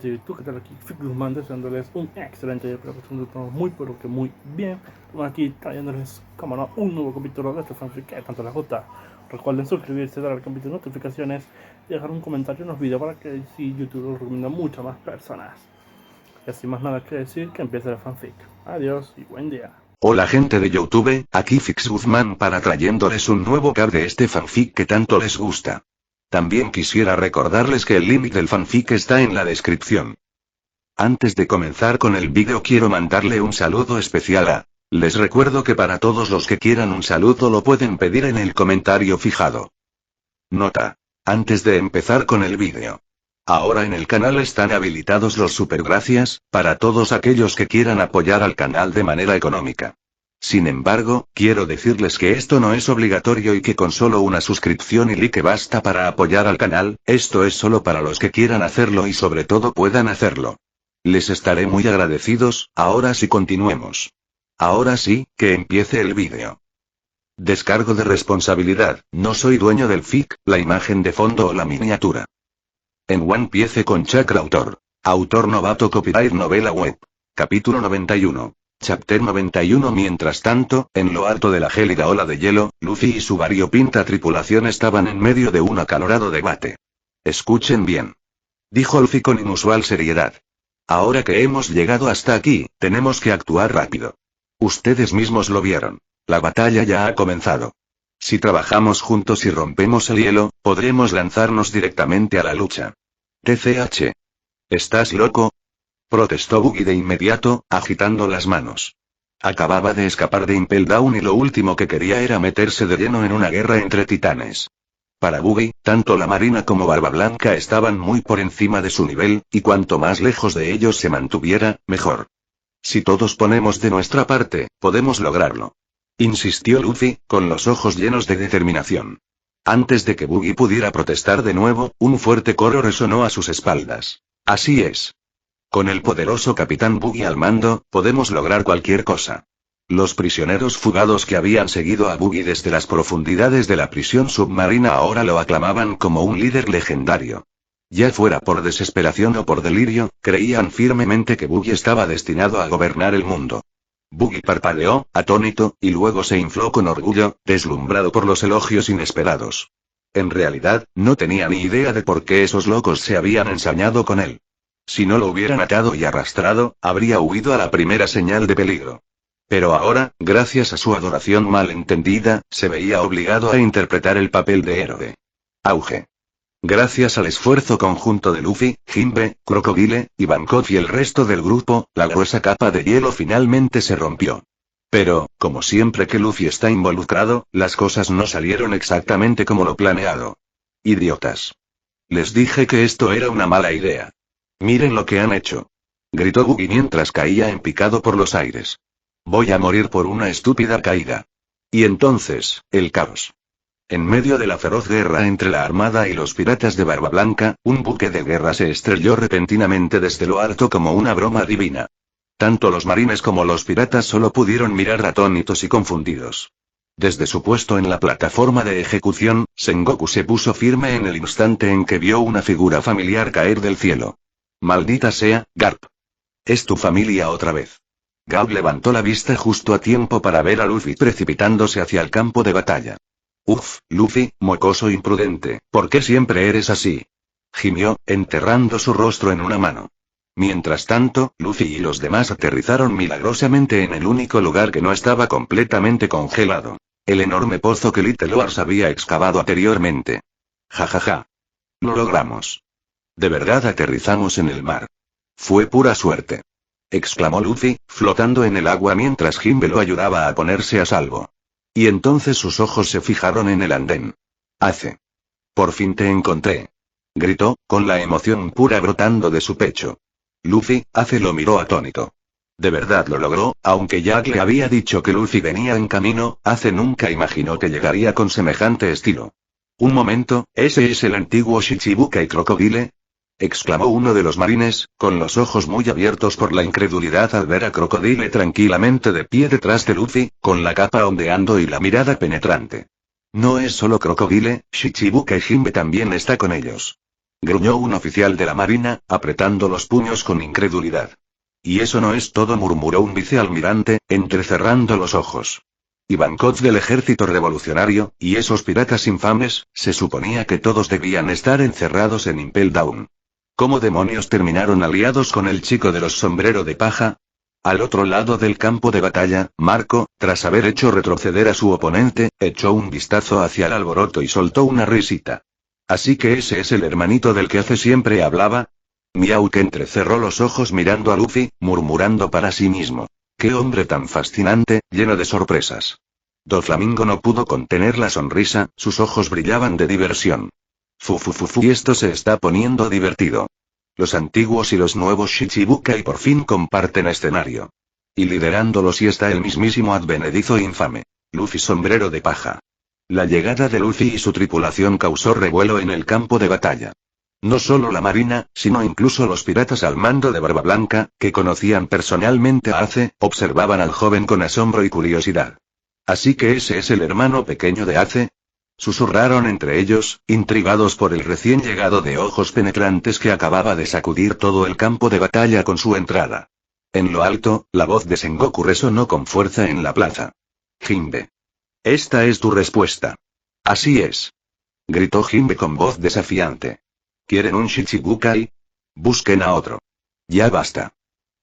gente de YouTube, ¿qué tal? Aquí Figman deseándoles un excelente día, espero que estén todo muy pero que muy bien. Bueno, aquí trayéndoles, como no, un nuevo capítulo de este fanfic que tanto les gusta. Recuerden suscribirse, darle al campito de notificaciones y dejar un comentario en los videos para que si YouTube lo recomienda a muchas más personas. Y sin más nada que decir, que empiece el fanfic. Adiós y buen día. Hola gente de YouTube, aquí Fix Guzmán para trayéndoles un nuevo cap de este fanfic que tanto les gusta. También quisiera recordarles que el link del fanfic está en la descripción. Antes de comenzar con el vídeo quiero mandarle un saludo especial a... Les recuerdo que para todos los que quieran un saludo lo pueden pedir en el comentario fijado. Nota. Antes de empezar con el vídeo. Ahora en el canal están habilitados los supergracias, para todos aquellos que quieran apoyar al canal de manera económica. Sin embargo, quiero decirles que esto no es obligatorio y que con solo una suscripción y like basta para apoyar al canal, esto es solo para los que quieran hacerlo y sobre todo puedan hacerlo. Les estaré muy agradecidos, ahora sí continuemos. Ahora sí, que empiece el vídeo. Descargo de responsabilidad, no soy dueño del fic, la imagen de fondo o la miniatura. En One Piece con Chakra Autor. Autor novato copyright novela web. Capítulo 91. Chapter 91. Mientras tanto, en lo alto de la gélida ola de hielo, Luffy y su variopinta tripulación estaban en medio de un acalorado debate. Escuchen bien. Dijo Luffy con inusual seriedad. Ahora que hemos llegado hasta aquí, tenemos que actuar rápido. Ustedes mismos lo vieron. La batalla ya ha comenzado. Si trabajamos juntos y rompemos el hielo, podremos lanzarnos directamente a la lucha. TCH. ¿Estás loco? Protestó Buggy de inmediato, agitando las manos. Acababa de escapar de Impel Down y lo último que quería era meterse de lleno en una guerra entre titanes. Para Buggy, tanto la Marina como Barba Blanca estaban muy por encima de su nivel, y cuanto más lejos de ellos se mantuviera, mejor. Si todos ponemos de nuestra parte, podemos lograrlo. Insistió Luffy, con los ojos llenos de determinación. Antes de que Buggy pudiera protestar de nuevo, un fuerte coro resonó a sus espaldas. Así es. Con el poderoso Capitán Buggy al mando, podemos lograr cualquier cosa. Los prisioneros fugados que habían seguido a Buggy desde las profundidades de la prisión submarina ahora lo aclamaban como un líder legendario. Ya fuera por desesperación o por delirio, creían firmemente que Buggy estaba destinado a gobernar el mundo. Buggy parpadeó, atónito, y luego se infló con orgullo, deslumbrado por los elogios inesperados. En realidad, no tenía ni idea de por qué esos locos se habían ensañado con él. Si no lo hubieran atado y arrastrado, habría huido a la primera señal de peligro. Pero ahora, gracias a su adoración malentendida, se veía obligado a interpretar el papel de héroe. Auge. Gracias al esfuerzo conjunto de Luffy, Jinbe, Crocodile, y Bangkok y el resto del grupo, la gruesa capa de hielo finalmente se rompió. Pero, como siempre que Luffy está involucrado, las cosas no salieron exactamente como lo planeado. Idiotas. Les dije que esto era una mala idea. Miren lo que han hecho. Gritó Buggy mientras caía en picado por los aires. Voy a morir por una estúpida caída. Y entonces, el caos. En medio de la feroz guerra entre la armada y los piratas de Barba Blanca, un buque de guerra se estrelló repentinamente desde lo alto como una broma divina. Tanto los marines como los piratas solo pudieron mirar atónitos y confundidos. Desde su puesto en la plataforma de ejecución, Sengoku se puso firme en el instante en que vio una figura familiar caer del cielo. Maldita sea, Garp. Es tu familia otra vez. Garp levantó la vista justo a tiempo para ver a Luffy precipitándose hacia el campo de batalla. Uf, Luffy, mocoso imprudente, ¿por qué siempre eres así? Gimió, enterrando su rostro en una mano. Mientras tanto, Luffy y los demás aterrizaron milagrosamente en el único lugar que no estaba completamente congelado. El enorme pozo que Little Wars había excavado anteriormente. Jajaja. Lo logramos. De verdad aterrizamos en el mar. Fue pura suerte. Exclamó Luffy, flotando en el agua mientras Jinbe lo ayudaba a ponerse a salvo. Y entonces sus ojos se fijaron en el andén. Hace. Por fin te encontré. Gritó, con la emoción pura brotando de su pecho. Luffy, Ace lo miró atónito. De verdad lo logró, aunque Jack le había dicho que Luffy venía en camino, Ace nunca imaginó que llegaría con semejante estilo. Un momento, ¿ese es el antiguo Shichibukai Crocodile? Exclamó uno de los marines, con los ojos muy abiertos por la incredulidad al ver a Crocodile tranquilamente de pie detrás de Luffy, con la capa ondeando y la mirada penetrante. No es solo Crocodile, Shichibukai Jinbe también está con ellos. gruñó un oficial de la marina, apretando los puños con incredulidad. Y eso no es todo, murmuró un vicealmirante, entrecerrando los ojos. Ivankov del ejército revolucionario, y esos piratas infames, se suponía que todos debían estar encerrados en Impel Down. ¿Cómo demonios terminaron aliados con el chico de los sombrero de paja? Al otro lado del campo de batalla, Marco, tras haber hecho retroceder a su oponente, echó un vistazo hacia el alboroto y soltó una risita. Así que ese es el hermanito del que hace siempre hablaba. Miau, que entrecerró los ojos mirando a Luffy, murmurando para sí mismo. ¡Qué hombre tan fascinante, lleno de sorpresas! Doflamingo no pudo contener la sonrisa, sus ojos brillaban de diversión. Y esto se está poniendo divertido. Los antiguos y los nuevos Shichibukai por fin comparten escenario. Y liderándolos y está el mismísimo advenedizo infame. Luffy sombrero de paja. La llegada de Luffy y su tripulación causó revuelo en el campo de batalla. No solo la marina, sino incluso los piratas al mando de Barba Blanca, que conocían personalmente a Ace, observaban al joven con asombro y curiosidad. ¿Así que ese es el hermano pequeño de Ace? Susurraron entre ellos, intrigados por el recién llegado de ojos penetrantes que acababa de sacudir todo el campo de batalla con su entrada. En lo alto, la voz de Sengoku resonó con fuerza en la plaza. Jinbe. Esta es tu respuesta. Así es. Gritó Jinbe con voz desafiante. ¿Quieren un Shichibukai? Busquen a otro. Ya basta.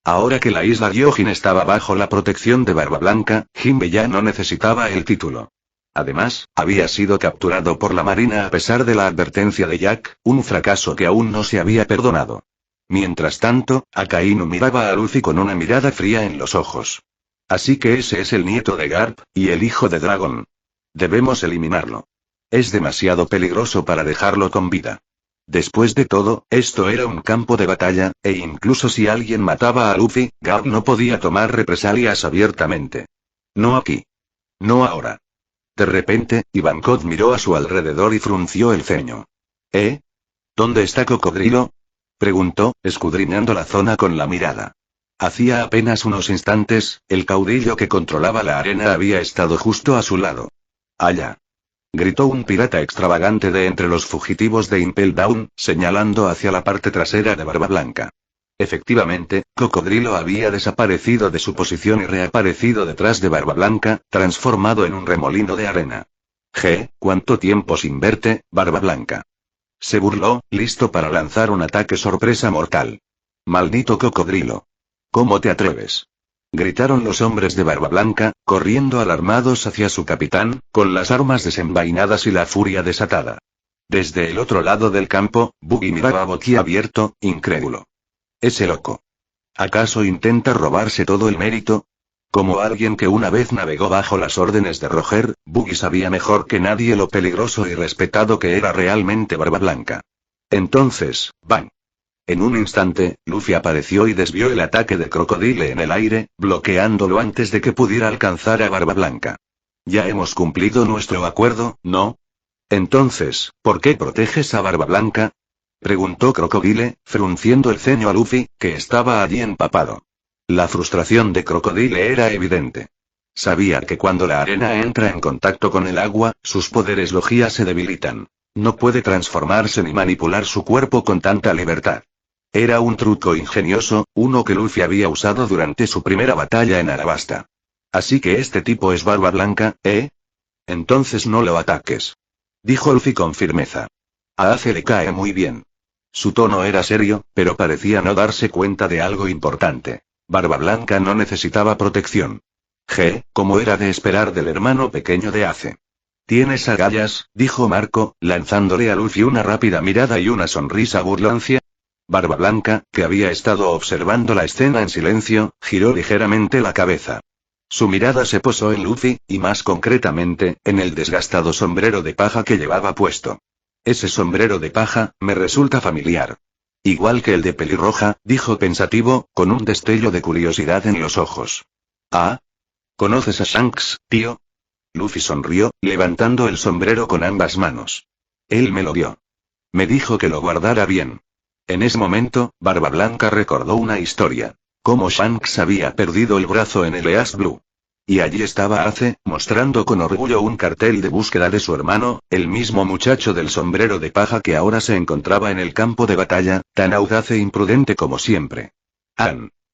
Ahora que la isla Gyojin estaba bajo la protección de Barba Blanca, Jinbe ya no necesitaba el título. Además, había sido capturado por la marina a pesar de la advertencia de Jack, un fracaso que aún no se había perdonado. Mientras tanto, Akainu miraba a Luffy con una mirada fría en los ojos. Así que ese es el nieto de Garp, y el hijo de Dragon. Debemos eliminarlo. Es demasiado peligroso para dejarlo con vida. Después de todo, esto era un campo de batalla, e incluso si alguien mataba a Luffy, Garp no podía tomar represalias abiertamente. No aquí. No ahora. De repente, Ivankov miró a su alrededor y frunció el ceño. ¿Dónde está Cocodrilo? Preguntó, escudriñando la zona con la mirada. Hacía apenas unos instantes, el caudillo que controlaba la arena había estado justo a su lado. Allá. Gritó un pirata extravagante de entre los fugitivos de Impel Down, señalando hacia la parte trasera de Barba Blanca. Efectivamente, Cocodrilo había desaparecido de su posición y reaparecido detrás de Barba Blanca, transformado en un remolino de arena. ¿Cuánto tiempo sin verte, Barba Blanca? Se burló, listo para lanzar un ataque sorpresa mortal. Maldito Cocodrilo. ¿Cómo te atreves? Gritaron los hombres de Barba Blanca, corriendo alarmados hacia su capitán, con las armas desenvainadas y la furia desatada. Desde el otro lado del campo, Buggy miraba boquiabierto, incrédulo. Ese loco. ¿Acaso intenta robarse todo el mérito? Como alguien que una vez navegó bajo las órdenes de Roger, Buggy sabía mejor que nadie lo peligroso y respetado que era realmente Barba Blanca. Entonces, ¡bang! En un instante, Luffy apareció y desvió el ataque de Crocodile en el aire, bloqueándolo antes de que pudiera alcanzar a Barba Blanca. Ya hemos cumplido nuestro acuerdo, ¿no? Entonces, ¿por qué proteges a Barba Blanca? Preguntó Crocodile, frunciendo el ceño a Luffy, que estaba allí empapado. La frustración de Crocodile era evidente. Sabía que cuando la arena entra en contacto con el agua, sus poderes Logia se debilitan. No puede transformarse ni manipular su cuerpo con tanta libertad. Era un truco ingenioso, uno que Luffy había usado durante su primera batalla en Arabasta. Así que este tipo es Barba Blanca, ¿eh? Entonces no lo ataques. Dijo Luffy con firmeza. A Ace le cae muy bien. Su tono era serio, pero parecía no darse cuenta de algo importante. Barba Blanca no necesitaba protección. Como era de esperar del hermano pequeño de Ace. ¿Tienes agallas?, dijo Marco, lanzándole a Luffy una rápida mirada y una sonrisa burlancia. Barba Blanca, que había estado observando la escena en silencio, giró ligeramente la cabeza. Su mirada se posó en Luffy, y más concretamente, en el desgastado sombrero de paja que llevaba puesto. Ese sombrero de paja, me resulta familiar. Igual que el de pelirroja, dijo pensativo, con un destello de curiosidad en los ojos. ¿Ah? ¿Conoces a Shanks, tío? Luffy sonrió, levantando el sombrero con ambas manos. Él me lo dio. Me dijo que lo guardara bien. En ese momento, Barba Blanca recordó una historia. Cómo Shanks había perdido el brazo en el East Blue. Y allí estaba Ace, mostrando con orgullo un cartel de búsqueda de su hermano, el mismo muchacho del sombrero de paja que ahora se encontraba en el campo de batalla, tan audaz e imprudente como siempre.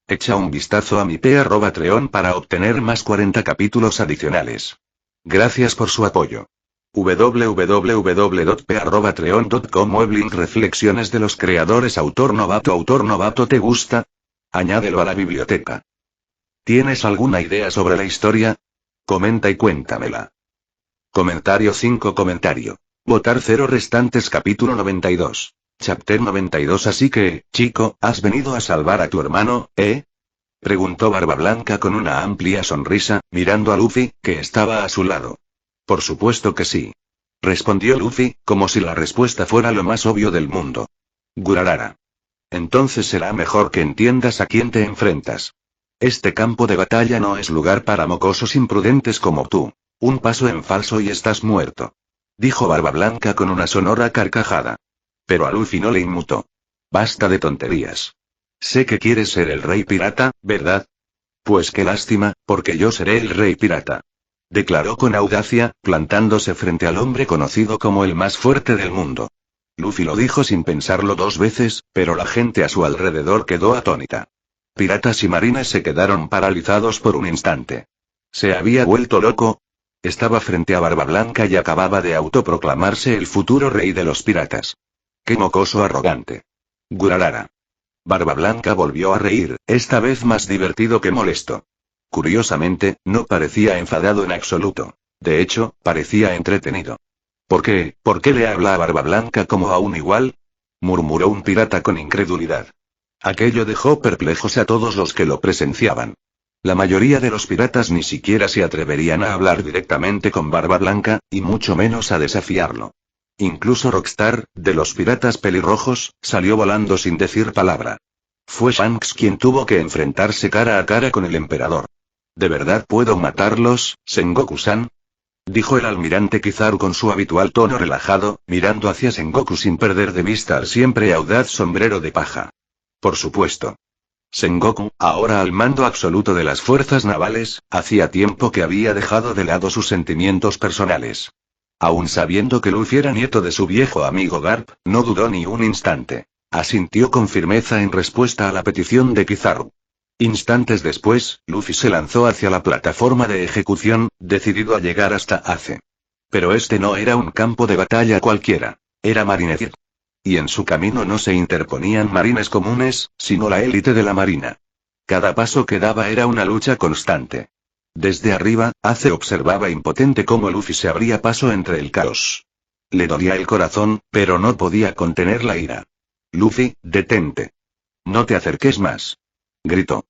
Echa un vistazo a mi p@treon para obtener más 40 capítulos adicionales. Gracias por su apoyo. www.p@treon.com Weblink Reflexiones de los creadores. Autor novato. ¿Te gusta? Añádelo a la biblioteca. ¿Tienes alguna idea sobre la historia? Comenta y cuéntamela. Comentario 5. Votar 0 restantes. Capítulo 92. Chapter 92. Así que, chico, ¿has venido a salvar a tu hermano, preguntó Barba Blanca con una amplia sonrisa, mirando a Luffy, que estaba a su lado. Por supuesto que sí. Respondió Luffy, como si la respuesta fuera lo más obvio del mundo. Gurarara. Entonces será mejor que entiendas a quién te enfrentas. Este campo de batalla no es lugar para mocosos imprudentes como tú. Un paso en falso y estás muerto. Dijo Barba Blanca con una sonora carcajada. Pero a Luffy no le inmutó. Basta de tonterías. Sé que quieres ser el rey pirata, ¿verdad? Pues qué lástima, porque yo seré el rey pirata. Declaró con audacia, plantándose frente al hombre conocido como el más fuerte del mundo. Luffy lo dijo sin pensarlo 2 veces, pero la gente a su alrededor quedó atónita. Piratas y marines se quedaron paralizados por un instante. ¿Se había vuelto loco? Estaba frente a Barba Blanca y acababa de autoproclamarse el futuro rey de los piratas. ¡Qué mocoso arrogante! Gurarara. Barba Blanca volvió a reír, esta vez más divertido que molesto. Curiosamente, no parecía enfadado en absoluto. De hecho, parecía entretenido. ¿Por qué le habla a Barba Blanca como a un igual? Murmuró un pirata con incredulidad. Aquello dejó perplejos a todos los que lo presenciaban. La mayoría de los piratas ni siquiera se atreverían a hablar directamente con Barba Blanca, y mucho menos a desafiarlo. Incluso Rockstar, de los piratas pelirrojos, salió volando sin decir palabra. Fue Shanks quien tuvo que enfrentarse cara a cara con el emperador. ¿De verdad puedo matarlos, Sengoku-san? Dijo el almirante Kizaru con su habitual tono relajado, mirando hacia Sengoku sin perder de vista al siempre audaz sombrero de paja. Por supuesto. Sengoku, ahora al mando absoluto de las fuerzas navales, hacía tiempo que había dejado de lado sus sentimientos personales. Aun sabiendo que Luffy era nieto de su viejo amigo Garp, no dudó ni un instante. Asintió con firmeza en respuesta a la petición de Kizaru. Instantes después, Luffy se lanzó hacia la plataforma de ejecución, decidido a llegar hasta Ace. Pero este no era un campo de batalla cualquiera. Era Marineford. Y en su camino no se interponían marines comunes, sino la élite de la marina. Cada paso que daba era una lucha constante. Desde arriba, Ace observaba impotente cómo Luffy se abría paso entre el caos. Le dolía el corazón, pero no podía contener la ira. Luffy, detente. No te acerques más. Gritó.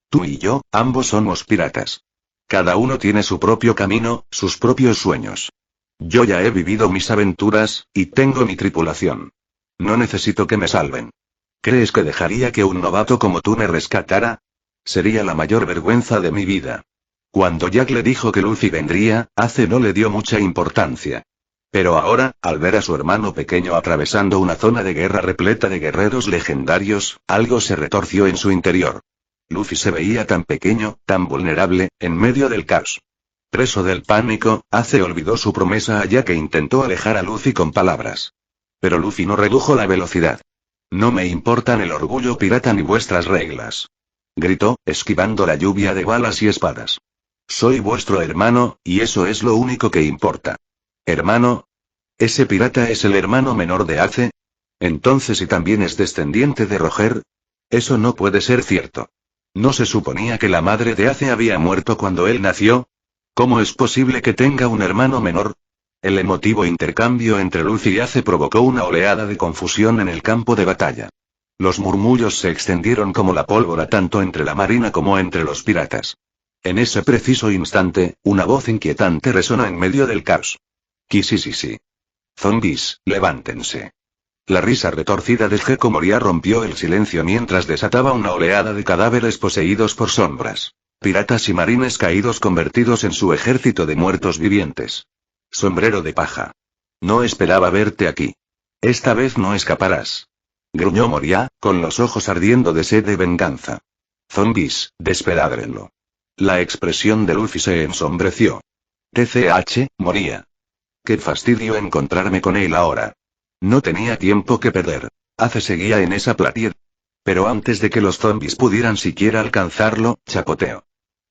Tú y yo, ambos somos piratas. Cada uno tiene su propio camino, sus propios sueños. Yo ya he vivido mis aventuras, y tengo mi tripulación. No necesito que me salven. ¿Crees que dejaría que un novato como tú me rescatara? Sería la mayor vergüenza de mi vida. Cuando Jack le dijo que Luffy vendría, Ace no le dio mucha importancia. Pero ahora, al ver a su hermano pequeño atravesando una zona de guerra repleta de guerreros legendarios, algo se retorció en su interior. Luffy se veía tan pequeño, tan vulnerable, en medio del caos. Preso del pánico, Ace olvidó su promesa a Jack e intentó alejar a Luffy con palabras. Pero Luffy no redujo la velocidad. No me importan el orgullo pirata ni vuestras reglas. Gritó, esquivando la lluvia de balas y espadas. Soy vuestro hermano, y eso es lo único que importa. ¿Hermano? ¿Ese pirata es el hermano menor de Ace? Entonces, ¿y también es descendiente de Roger? Eso no puede ser cierto. ¿No se suponía que la madre de Ace había muerto cuando él nació? ¿Cómo es posible que tenga un hermano menor? El emotivo intercambio entre Luffy y Ace provocó una oleada de confusión en el campo de batalla. Los murmullos se extendieron como la pólvora tanto entre la marina como entre los piratas. En ese preciso instante, una voz inquietante resonó en medio del caos. Sí. Zombies, levántense. La risa retorcida de Gecko Moria rompió el silencio mientras desataba una oleada de cadáveres poseídos por sombras. Piratas y marines caídos convertidos en su ejército de muertos vivientes. Sombrero de paja. No esperaba verte aquí. Esta vez no escaparás. Gruñó Moria, con los ojos ardiendo de sed de venganza. Zombies, despedádrenlo. La expresión de Luffy se ensombreció. TCH, moría. Qué fastidio encontrarme con él ahora. No tenía tiempo que perder. Ace seguía en esa platier. Pero antes de que los zombies pudieran siquiera alcanzarlo, chapoteo.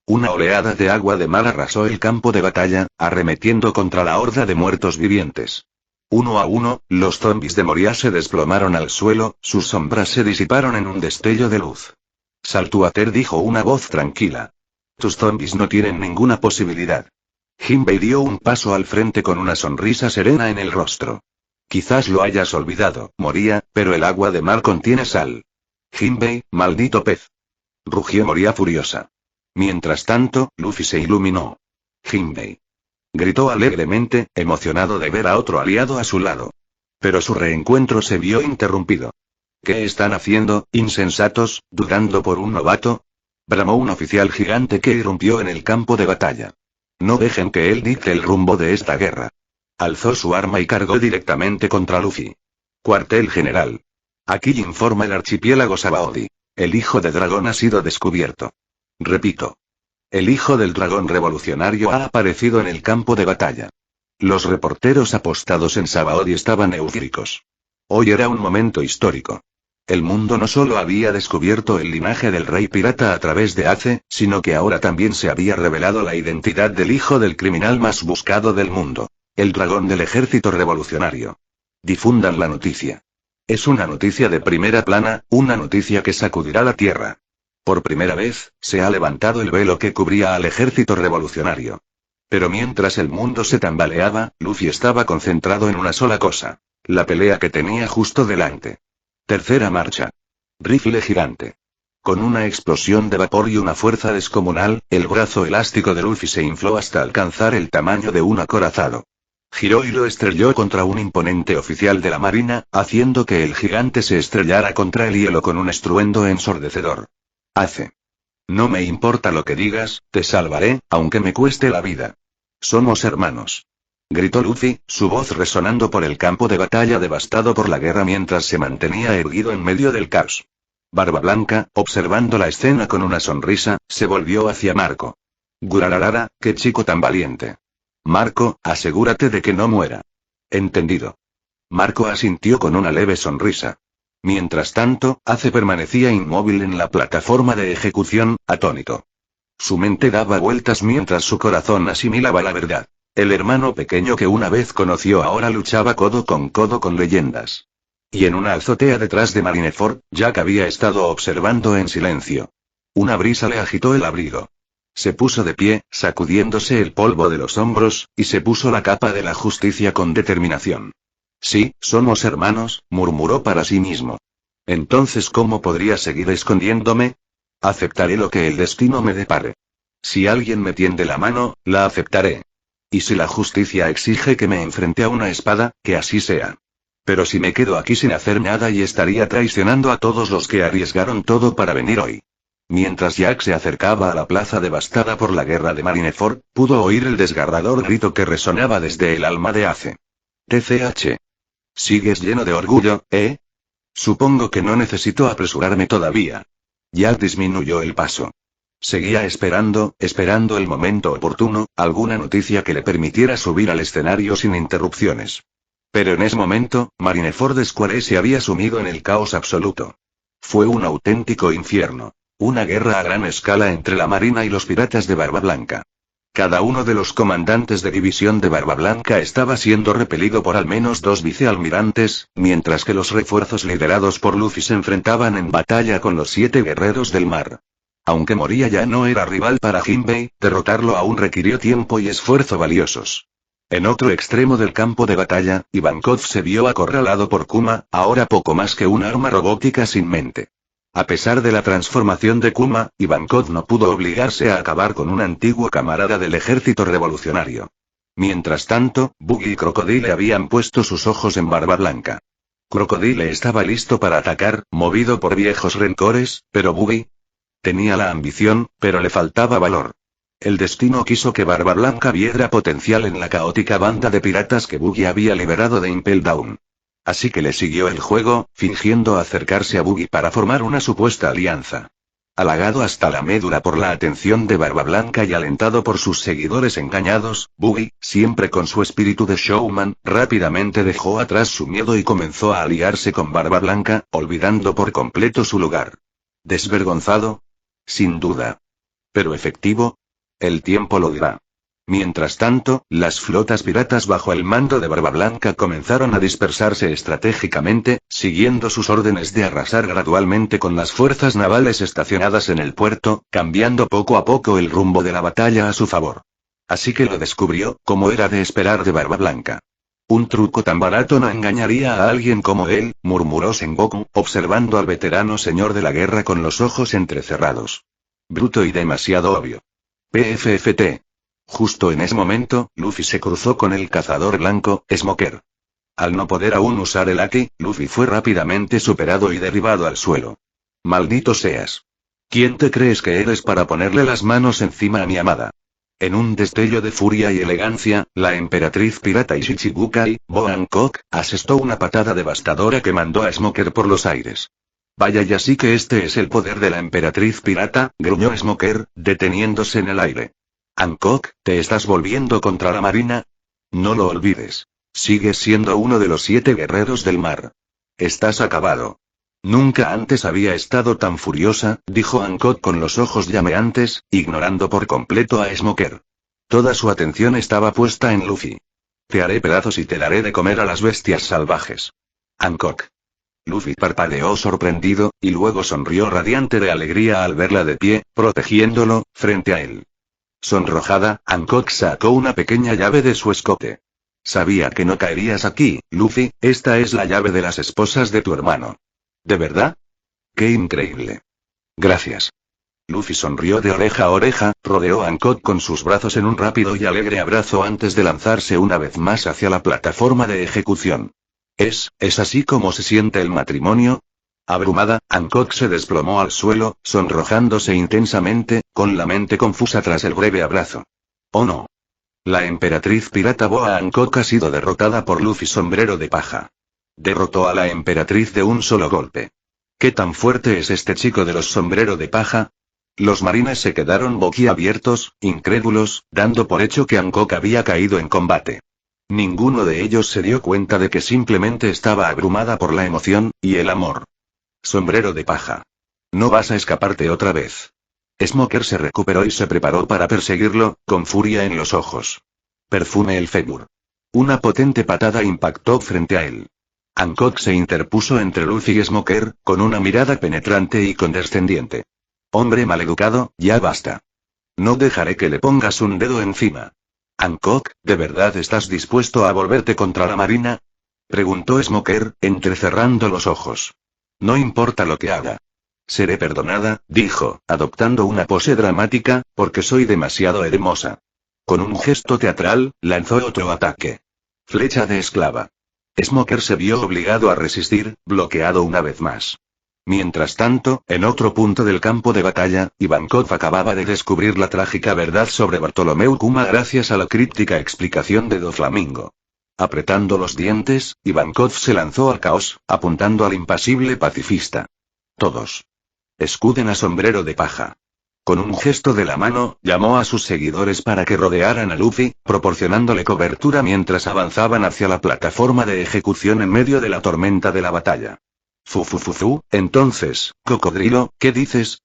Una oleada de agua de mar arrasó el campo de batalla, arremetiendo contra la horda de muertos vivientes. Uno a uno, los zombies de Moria se desplomaron al suelo, sus sombras se disiparon en un destello de luz. Saltuater dijo una voz tranquila. Tus zombies no tienen ninguna posibilidad. Jinbei dio un paso al frente con una sonrisa serena en el rostro. Quizás lo hayas olvidado, Moria, pero el agua de mar contiene sal. Jinbei, maldito pez. Rugió Moria furiosa. Mientras tanto, Luffy se iluminó. Jinbei. Gritó alegremente, emocionado de ver a otro aliado a su lado. Pero su reencuentro se vio interrumpido. ¿Qué están haciendo, insensatos, dudando por un novato? Bramó un oficial gigante que irrumpió en el campo de batalla. No dejen que él dicte el rumbo de esta guerra. Alzó su arma y cargó directamente contra Luffy. Cuartel general. Aquí informa el archipiélago Sabaody. El hijo de dragón ha sido descubierto. Repito. El hijo del dragón revolucionario ha aparecido en el campo de batalla. Los reporteros apostados en Sabaody estaban eufóricos. Hoy era un momento histórico. El mundo no solo había descubierto el linaje del rey pirata a través de Ace, sino que ahora también se había revelado la identidad del hijo del criminal más buscado del mundo. El dragón del ejército revolucionario. Difundan la noticia. Es una noticia de primera plana, una noticia que sacudirá la tierra. Por primera vez, se ha levantado el velo que cubría al ejército revolucionario. Pero mientras el mundo se tambaleaba, Luffy estaba concentrado en una sola cosa. La pelea que tenía justo delante. Tercera marcha. Rifle gigante. Con una explosión de vapor y una fuerza descomunal, el brazo elástico de Luffy se infló hasta alcanzar el tamaño de un acorazado. Giró y lo estrelló contra un imponente oficial de la marina, haciendo que el gigante se estrellara contra el hielo con un estruendo ensordecedor. Ace. No me importa lo que digas, te salvaré, aunque me cueste la vida. Somos hermanos. Gritó Luffy, su voz resonando por el campo de batalla devastado por la guerra mientras se mantenía erguido en medio del caos. Barba Blanca, observando la escena con una sonrisa, se volvió hacia Marco. Gurararara, qué chico tan valiente. Marco, asegúrate de que no muera. Entendido. Marco asintió con una leve sonrisa. Mientras tanto, Ace permanecía inmóvil en la plataforma de ejecución, atónito. Su mente daba vueltas mientras su corazón asimilaba la verdad. El hermano pequeño que una vez conoció ahora luchaba codo con leyendas. Y en una azotea detrás de Marineford, Jack había estado observando en silencio. Una brisa le agitó el abrigo. Se puso de pie, sacudiéndose el polvo de los hombros, y se puso la capa de la justicia con determinación. Sí, somos hermanos, murmuró para sí mismo. Entonces, ¿cómo podría seguir escondiéndome? Aceptaré lo que el destino me depare. Si alguien me tiende la mano, la aceptaré. Y si la justicia exige que me enfrente a una espada, que así sea. Pero si me quedo aquí sin hacer nada y estaría traicionando a todos los que arriesgaron todo para venir hoy. Mientras Jack se acercaba a la plaza devastada por la guerra de Marineford, pudo oír el desgarrador grito que resonaba desde el alma de Ace. TCH. ¿Sigues lleno de orgullo, eh? Supongo que no necesito apresurarme todavía. Jack disminuyó el paso. Seguía esperando el momento oportuno, alguna noticia que le permitiera subir al escenario sin interrupciones. Pero en ese momento, Marineford Square se había sumido en el caos absoluto. Fue un auténtico infierno. Una guerra a gran escala entre la marina y los piratas de Barba Blanca. Cada uno de los comandantes de división de Barba Blanca estaba siendo repelido por al menos 2 vicealmirantes, mientras que los refuerzos liderados por Luffy se enfrentaban en batalla con los 7 guerreros del mar. Aunque Moria ya no era rival para Jinbei, derrotarlo aún requirió tiempo y esfuerzo valiosos. En otro extremo del campo de batalla, Ivankov se vio acorralado por Kuma, ahora poco más que un arma robótica sin mente. A pesar de la transformación de Kuma, Ivankov no pudo obligarse a acabar con un antiguo camarada del ejército revolucionario. Mientras tanto, Buggy y Crocodile habían puesto sus ojos en Barba Blanca. Crocodile estaba listo para atacar, movido por viejos rencores, pero Buggy tenía la ambición, pero le faltaba valor. El destino quiso que Barba Blanca viera potencial en la caótica banda de piratas que Buggy había liberado de Impel Down. Así que le siguió el juego, fingiendo acercarse a Buggy para formar una supuesta alianza. Halagado hasta la médula por la atención de Barba Blanca y alentado por sus seguidores engañados, Buggy, siempre con su espíritu de showman, rápidamente dejó atrás su miedo y comenzó a aliarse con Barba Blanca, olvidando por completo su lugar. ¿Desvergonzado? Sin duda. ¿Pero efectivo? El tiempo lo dirá. Mientras tanto, las flotas piratas bajo el mando de Barba Blanca comenzaron a dispersarse estratégicamente, siguiendo sus órdenes de arrasar gradualmente con las fuerzas navales estacionadas en el puerto, cambiando poco a poco el rumbo de la batalla a su favor. Así que lo descubrió, como era de esperar de Barba Blanca. Un truco tan barato no engañaría a alguien como él, murmuró Sengoku, observando al veterano señor de la guerra con los ojos entrecerrados. Bruto y demasiado obvio. PFFT. Justo en ese momento, Luffy se cruzó con el cazador blanco, Smoker. Al no poder aún usar el Haki, Luffy fue rápidamente superado y derribado al suelo. Maldito seas. ¿Quién te crees que eres para ponerle las manos encima a mi amada? En un destello de furia y elegancia, la emperatriz pirata Ishichibukai, Boa Hancock, asestó una patada devastadora que mandó a Smoker por los aires. Vaya, ya sí que este es el poder de la emperatriz pirata, gruñó Smoker, deteniéndose en el aire. Hancock, ¿te estás volviendo contra la marina? No lo olvides. Sigues siendo uno de los 7 guerreros del mar. Estás acabado. Nunca antes había estado tan furiosa, dijo Hancock con los ojos llameantes, ignorando por completo a Smoker. Toda su atención estaba puesta en Luffy. Te haré pedazos y te daré de comer a las bestias salvajes. Hancock. Luffy parpadeó sorprendido, y luego sonrió radiante de alegría al verla de pie, protegiéndolo, frente a él. Sonrojada, Hancock sacó una pequeña llave de su escote. Sabía que no caerías aquí, Luffy, esta es la llave de las esposas de tu hermano. ¿De verdad? ¡Qué increíble! Gracias. Luffy sonrió de oreja a oreja, rodeó a Hancock con sus brazos en un rápido y alegre abrazo antes de lanzarse una vez más hacia la plataforma de ejecución. ¿Es así como se siente el matrimonio? Abrumada, Hancock se desplomó al suelo, sonrojándose intensamente, con la mente confusa tras el breve abrazo. ¡Oh no! La emperatriz pirata Boa Hancock ha sido derrotada por Luffy Sombrero de Paja. Derrotó a la emperatriz de un solo golpe. ¿Qué tan fuerte es este chico de los Sombrero de Paja? Los marines se quedaron boquiabiertos, incrédulos, dando por hecho que Hancock había caído en combate. Ninguno de ellos se dio cuenta de que simplemente estaba abrumada por la emoción y el amor. Sombrero de Paja. No vas a escaparte otra vez. Smoker se recuperó y se preparó para perseguirlo, con furia en los ojos. Perfume el fémur. Una potente patada impactó frente a él. Hancock se interpuso entre Luffy y Smoker, con una mirada penetrante y condescendiente. Hombre maleducado, ya basta. No dejaré que le pongas un dedo encima. Hancock, ¿de verdad estás dispuesto a volverte contra la marina? Preguntó Smoker, entrecerrando los ojos. No importa lo que haga. Seré perdonada, dijo, adoptando una pose dramática, porque soy demasiado hermosa. Con un gesto teatral, lanzó otro ataque. Flecha de esclava. Smoker se vio obligado a resistir, bloqueado una vez más. Mientras tanto, en otro punto del campo de batalla, Ivankov acababa de descubrir la trágica verdad sobre Bartolomeu Kuma gracias a la críptica explicación de Doflamingo. Apretando los dientes, Ivankov se lanzó al caos, apuntando al impasible pacifista. Todos. Escuden a Sombrero de Paja. Con un gesto de la mano, llamó a sus seguidores para que rodearan a Luffy, proporcionándole cobertura mientras avanzaban hacia la plataforma de ejecución en medio de la tormenta de la batalla. Fufufufu, entonces, cocodrilo, ¿qué dices?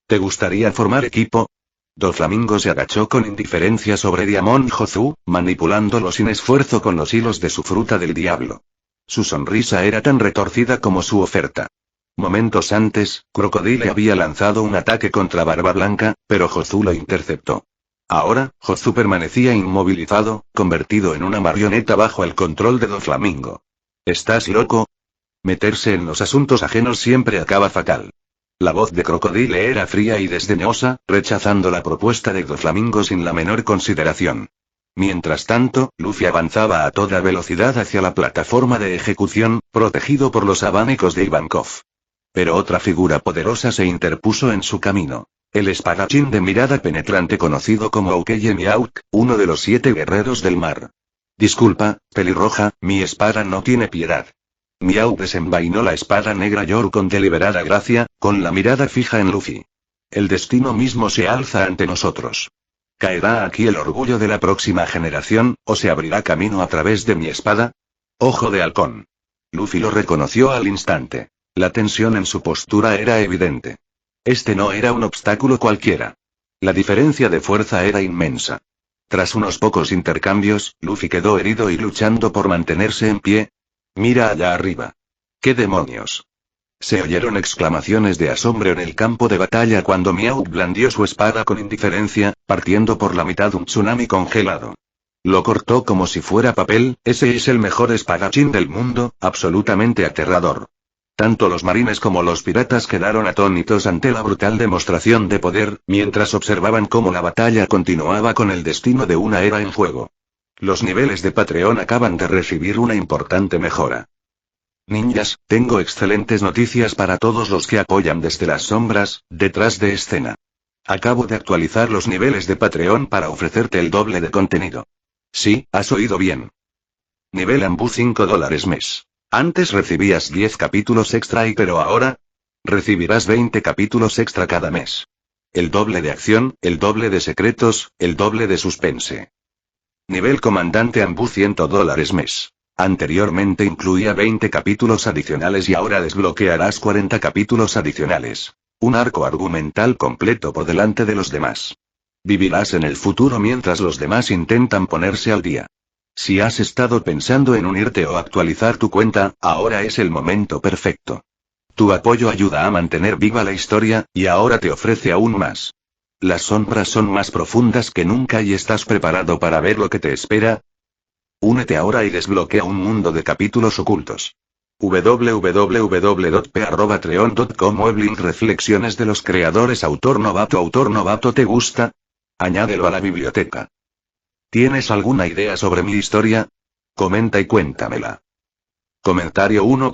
¿Te gustaría formar equipo? Doflamingo se agachó con indiferencia sobre Diamond Jozu, manipulándolo sin esfuerzo con los hilos de su fruta del diablo. Su sonrisa era tan retorcida como su oferta. Momentos antes, Crocodile había lanzado un ataque contra Barba Blanca, pero Jozu lo interceptó. Ahora, Jozu permanecía inmovilizado, convertido en una marioneta bajo el control de Doflamingo. ¿Estás loco? Meterse en los asuntos ajenos siempre acaba fatal. La voz de Crocodile era fría y desdeñosa, rechazando la propuesta de Doflamingo sin la menor consideración. Mientras tanto, Luffy avanzaba a toda velocidad hacia la plataforma de ejecución, protegido por los abanicos de Ivankov. Pero otra figura poderosa se interpuso en su camino. El espadachín de mirada penetrante conocido como Aokeye Miauk, uno de los 7 guerreros del mar. Disculpa, pelirroja, mi espada no tiene piedad. Miau desenvainó la espada negra Yor con deliberada gracia, con la mirada fija en Luffy. El destino mismo se alza ante nosotros. ¿Caerá aquí el orgullo de la próxima generación, o se abrirá camino a través de mi espada? Ojo de halcón. Luffy lo reconoció al instante. La tensión en su postura era evidente. Este no era un obstáculo cualquiera. La diferencia de fuerza era inmensa. Tras unos pocos intercambios, Luffy quedó herido y luchando por mantenerse en pie. Mira allá arriba. ¿Qué demonios? Se oyeron exclamaciones de asombro en el campo de batalla cuando Mihawk blandió su espada con indiferencia, partiendo por la mitad un tsunami congelado. Lo cortó como si fuera papel. Ese es el mejor espadachín del mundo, absolutamente aterrador. Tanto los marines como los piratas quedaron atónitos ante la brutal demostración de poder, mientras observaban cómo la batalla continuaba con el destino de una era en juego. Los niveles de Patreon acaban de recibir una importante mejora. Ninjas, tengo excelentes noticias para todos los que apoyan desde las sombras, detrás de escena. Acabo de actualizar los niveles de Patreon para ofrecerte el doble de contenido. Sí, has oído bien. Nivel Ambu $5 mes. Antes recibías 10 capítulos extra pero ahora recibirás 20 capítulos extra cada mes. El doble de acción, el doble de secretos, el doble de suspense. Nivel Comandante Ambu $100 mes. Anteriormente incluía 20 capítulos adicionales y ahora desbloquearás 40 capítulos adicionales. Un arco argumental completo por delante de los demás. Vivirás en el futuro mientras los demás intentan ponerse al día. Si has estado pensando en unirte o actualizar tu cuenta, ahora es el momento perfecto. Tu apoyo ayuda a mantener viva la historia, y ahora te ofrece aún más. Las sombras son más profundas que nunca y ¿estás preparado para ver lo que te espera? Únete ahora y desbloquea un mundo de capítulos ocultos. www.p@treon.com Weblink Reflexiones de los creadores. Autor novato, ¿te gusta? Añádelo a la biblioteca. ¿Tienes alguna idea sobre mi historia? Comenta y cuéntamela. Comentario 1.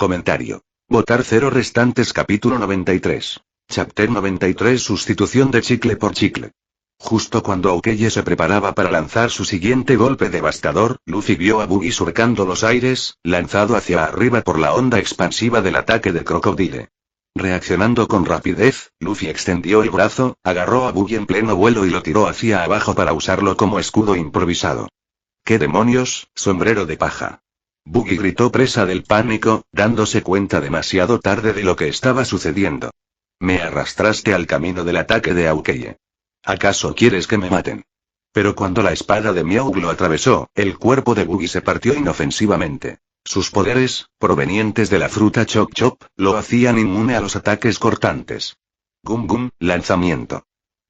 Votar 0 restantes. Capítulo 93. Chapter 93. Sustitución de chicle por chicle. Justo cuando Aokeye se preparaba para lanzar su siguiente golpe devastador, Luffy vio a Buggy surcando los aires, lanzado hacia arriba por la onda expansiva del ataque de Crocodile. Reaccionando con rapidez, Luffy extendió el brazo, agarró a Buggy en pleno vuelo y lo tiró hacia abajo para usarlo como escudo improvisado. ¿Qué demonios, sombrero de paja? Buggy gritó presa del pánico, dándose cuenta demasiado tarde de lo que estaba sucediendo. Me arrastraste al camino del ataque de Aokeye. ¿Acaso quieres que me maten? Pero cuando la espada de Mihawk lo atravesó, el cuerpo de Buggy se partió inofensivamente. Sus poderes, provenientes de la fruta Chop Chop, lo hacían inmune a los ataques cortantes. Gum Gum, lanzamiento.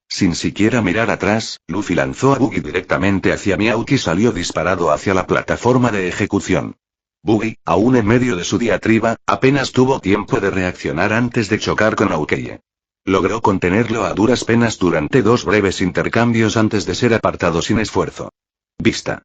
Sin siquiera mirar atrás, Luffy lanzó a Buggy directamente hacia Mihawk y salió disparado hacia la plataforma de ejecución. Buggy, aún en medio de su diatriba, apenas tuvo tiempo de reaccionar antes de chocar con Aokeye. Logró contenerlo a duras penas durante 2 breves intercambios antes de ser apartado sin esfuerzo. Vista.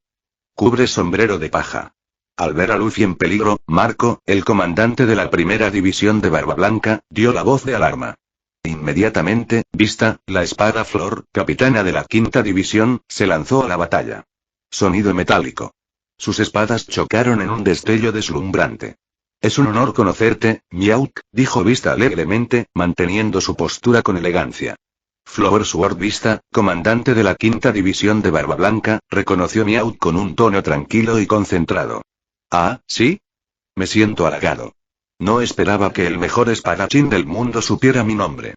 Cubre sombrero de paja. Al ver a Luffy en peligro, Marco, el comandante de la primera división de Barba Blanca, dio la voz de alarma. Inmediatamente, Vista, la espada Flor, capitana de la quinta división, se lanzó a la batalla. Sonido metálico. Sus espadas chocaron en un destello deslumbrante. Es un honor conocerte, Mihawk, dijo Vista alegremente, manteniendo su postura con elegancia. Flower Sword Vista, comandante de la quinta división de Barba Blanca, reconoció Mihawk con un tono tranquilo y concentrado. Ah, ¿sí? Me siento halagado. No esperaba que el mejor espadachín del mundo supiera mi nombre.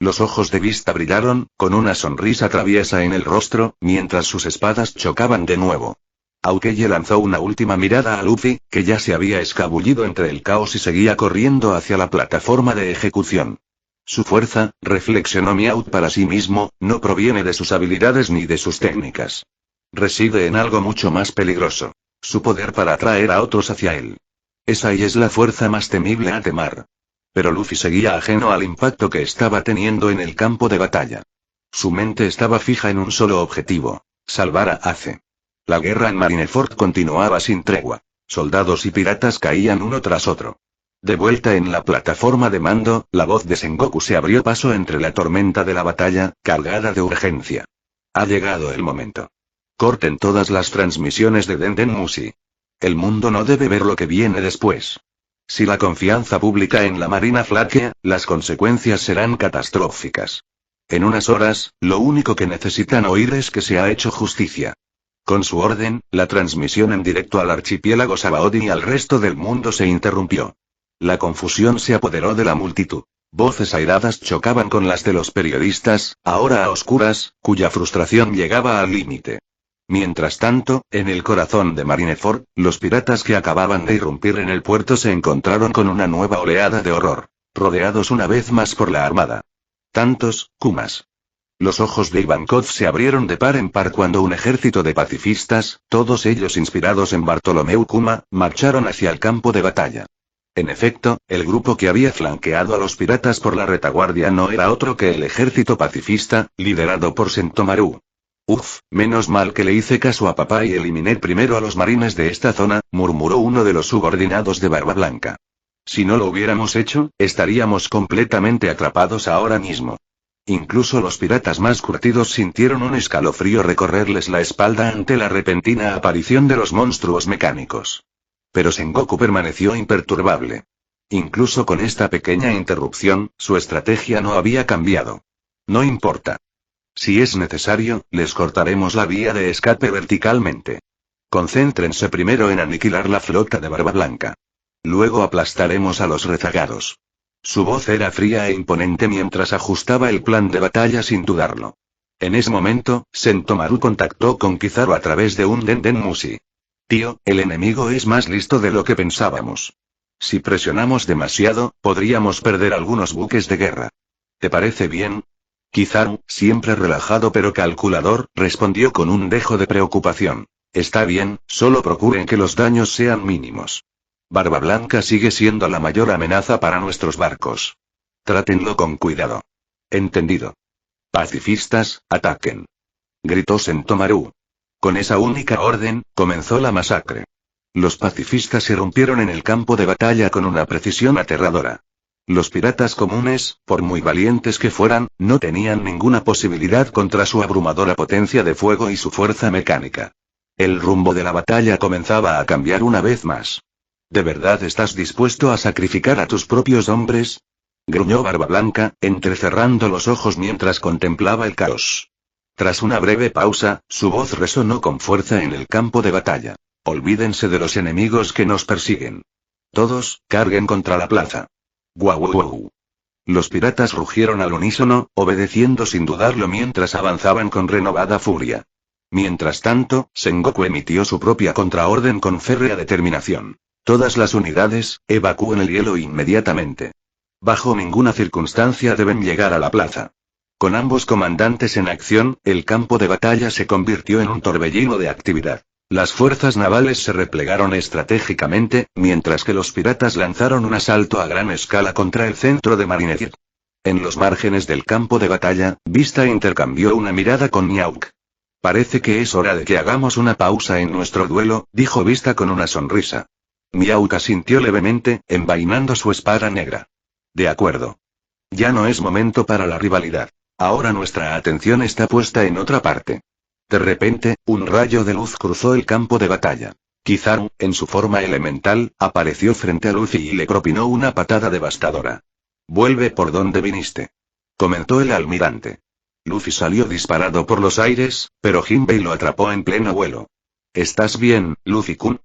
Los ojos de Vista brillaron, con una sonrisa traviesa en el rostro, mientras sus espadas chocaban de nuevo. Aokeye lanzó una última mirada a Luffy, que ya se había escabullido entre el caos y seguía corriendo hacia la plataforma de ejecución. Su fuerza, reflexionó Mihawk para sí mismo, no proviene de sus habilidades ni de sus técnicas. Reside en algo mucho más peligroso. Su poder para atraer a otros hacia él. Esa y es la fuerza más temible a temar. Pero Luffy seguía ajeno al impacto que estaba teniendo en el campo de batalla. Su mente estaba fija en un solo objetivo: salvar a Ace. La guerra en Marineford continuaba sin tregua. Soldados y piratas caían uno tras otro. De vuelta en la plataforma de mando, la voz de Sengoku se abrió paso entre la tormenta de la batalla, cargada de urgencia. Ha llegado el momento. Corten todas las transmisiones de Denden Mushi. El mundo no debe ver lo que viene después. Si la confianza pública en la Marina flaquea, las consecuencias serán catastróficas. En unas horas, lo único que necesitan oír es que se ha hecho justicia. Con su orden, la transmisión en directo al archipiélago Sabaody y al resto del mundo se interrumpió. La confusión se apoderó de la multitud. Voces airadas chocaban con las de los periodistas, ahora a oscuras, cuya frustración llegaba al límite. Mientras tanto, en el corazón de Marineford, los piratas que acababan de irrumpir en el puerto se encontraron con una nueva oleada de horror, rodeados una vez más por la armada. Tantos, Kumas. Los ojos de Ivankov se abrieron de par en par cuando un ejército de pacifistas, todos ellos inspirados en Bartolomeu Kuma, marcharon hacia el campo de batalla. En efecto, el grupo que había flanqueado a los piratas por la retaguardia no era otro que el ejército pacifista, liderado por Sentomaru. Uf, menos mal que le hice caso a papá y eliminé primero a los marines de esta zona, murmuró uno de los subordinados de Barba Blanca. Si no lo hubiéramos hecho, estaríamos completamente atrapados ahora mismo. Incluso los piratas más curtidos sintieron un escalofrío recorrerles la espalda ante la repentina aparición de los monstruos mecánicos. Pero Sengoku permaneció imperturbable. Incluso con esta pequeña interrupción, su estrategia no había cambiado. No importa. Si es necesario, les cortaremos la vía de escape verticalmente. Concéntrense primero en aniquilar la flota de Barba Blanca. Luego aplastaremos a los rezagados. Su voz era fría e imponente mientras ajustaba el plan de batalla sin dudarlo. En ese momento, Sentomaru contactó con Kizaru a través de un Denden Mushi. Tío, el enemigo es más listo de lo que pensábamos. Si presionamos demasiado, podríamos perder algunos buques de guerra. ¿Te parece bien? Kizaru, siempre relajado pero calculador, respondió con un dejo de preocupación. Está bien, solo procuren que los daños sean mínimos. Barba Blanca sigue siendo la mayor amenaza para nuestros barcos. Trátenlo con cuidado. Entendido. Pacifistas, ataquen. Gritó Sentomaru. Con esa única orden, comenzó la masacre. Los pacifistas irrumpieron en el campo de batalla con una precisión aterradora. Los piratas comunes, por muy valientes que fueran, no tenían ninguna posibilidad contra su abrumadora potencia de fuego y su fuerza mecánica. El rumbo de la batalla comenzaba a cambiar una vez más. ¿De verdad estás dispuesto a sacrificar a tus propios hombres? Gruñó Barba Blanca, entrecerrando los ojos mientras contemplaba el caos. Tras una breve pausa, su voz resonó con fuerza en el campo de batalla. Olvídense de los enemigos que nos persiguen. Todos, carguen contra la plaza. ¡Guau, guau, guau! Los piratas rugieron al unísono, obedeciendo sin dudarlo mientras avanzaban con renovada furia. Mientras tanto, Sengoku emitió su propia contraorden con férrea determinación. Todas las unidades, evacúen el hielo inmediatamente. Bajo ninguna circunstancia deben llegar a la plaza. Con ambos comandantes en acción, el campo de batalla se convirtió en un torbellino de actividad. Las fuerzas navales se replegaron estratégicamente, mientras que los piratas lanzaron un asalto a gran escala contra el centro de Marineford. En los márgenes del campo de batalla, Vista intercambió una mirada con Miauk. Parece que es hora de que hagamos una pausa en nuestro duelo, dijo Vista con una sonrisa. Miauk asintió levemente, envainando su espada negra. De acuerdo. Ya no es momento para la rivalidad. Ahora nuestra atención está puesta en otra parte. De repente, un rayo de luz cruzó el campo de batalla. Kizaru, en su forma elemental, apareció frente a Luffy y le propinó una patada devastadora. Vuelve por donde viniste. Comentó el almirante. Luffy salió disparado por los aires, pero Jinbei lo atrapó en pleno vuelo. ¿Estás bien, Luffy-kun?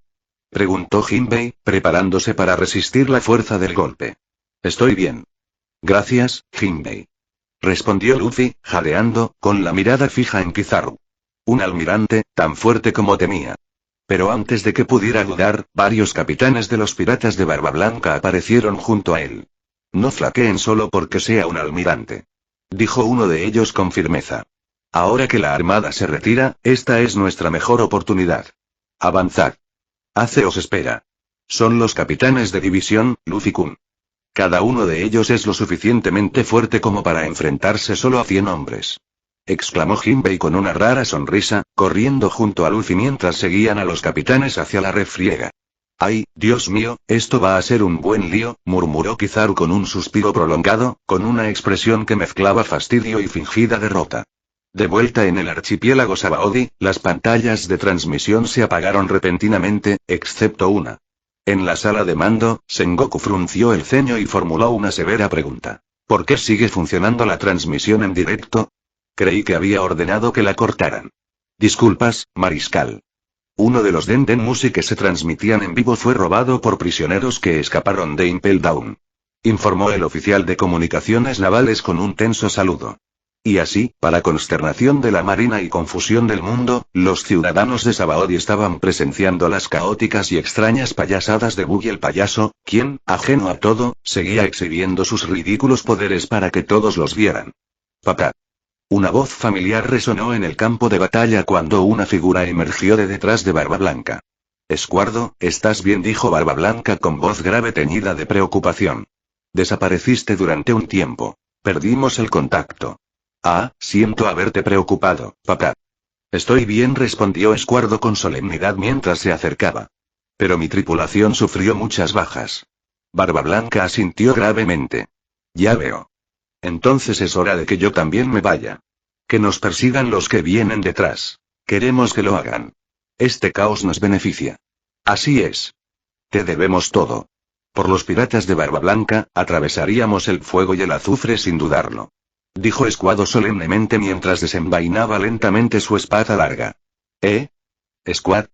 Preguntó Jinbei, preparándose para resistir la fuerza del golpe. Estoy bien. Gracias, Jinbei. Respondió Luffy, jadeando, con la mirada fija en Kizaru. Un almirante, tan fuerte como temía. Pero antes de que pudiera dudar, varios capitanes de los piratas de Barba Blanca aparecieron junto a él. No flaqueen solo porque sea un almirante. Dijo uno de ellos con firmeza. Ahora que la armada se retira, esta es nuestra mejor oportunidad. Avanzad. Ace os espera. Son los capitanes de división, Luffy-kun. Cada uno de ellos es lo suficientemente fuerte como para enfrentarse solo a 100 hombres. Exclamó Jinbei con una rara sonrisa, corriendo junto a Luffy mientras seguían a los capitanes hacia la refriega. ¡Ay, Dios mío, esto va a ser un buen lío!, murmuró Kizaru con un suspiro prolongado, con una expresión que mezclaba fastidio y fingida derrota. De vuelta en el archipiélago Sabaody, las pantallas de transmisión se apagaron repentinamente, excepto una. En la sala de mando, Sengoku frunció el ceño y formuló una severa pregunta. ¿Por qué sigue funcionando la transmisión en directo? Creí que había ordenado que la cortaran. Disculpas, mariscal. Uno de los Denden Musi que se transmitían en vivo fue robado por prisioneros que escaparon de Impel Down. Informó el oficial de comunicaciones navales con un tenso saludo. Y así, para consternación de la marina y confusión del mundo, los ciudadanos de Sabaody estaban presenciando las caóticas y extrañas payasadas de Buggy el payaso, quien, ajeno a todo, seguía exhibiendo sus ridículos poderes para que todos los vieran. Papá. Una voz familiar resonó en el campo de batalla cuando una figura emergió de detrás de Barba Blanca. Escuardo, ¿estás bien?, dijo Barba Blanca con voz grave teñida de preocupación. Desapareciste durante un tiempo. Perdimos el contacto. Ah, siento haberte preocupado, papá. Estoy bien, respondió Escuardo con solemnidad mientras se acercaba. Pero mi tripulación sufrió muchas bajas. Barba Blanca asintió gravemente. Ya veo. Entonces es hora de que yo también me vaya. Que nos persigan los que vienen detrás. Queremos que lo hagan. Este caos nos beneficia. Así es. Te debemos todo. Por los piratas de Barba Blanca, atravesaríamos el fuego y el azufre sin dudarlo. Dijo Escuado solemnemente mientras desenvainaba lentamente su espada larga. Squad.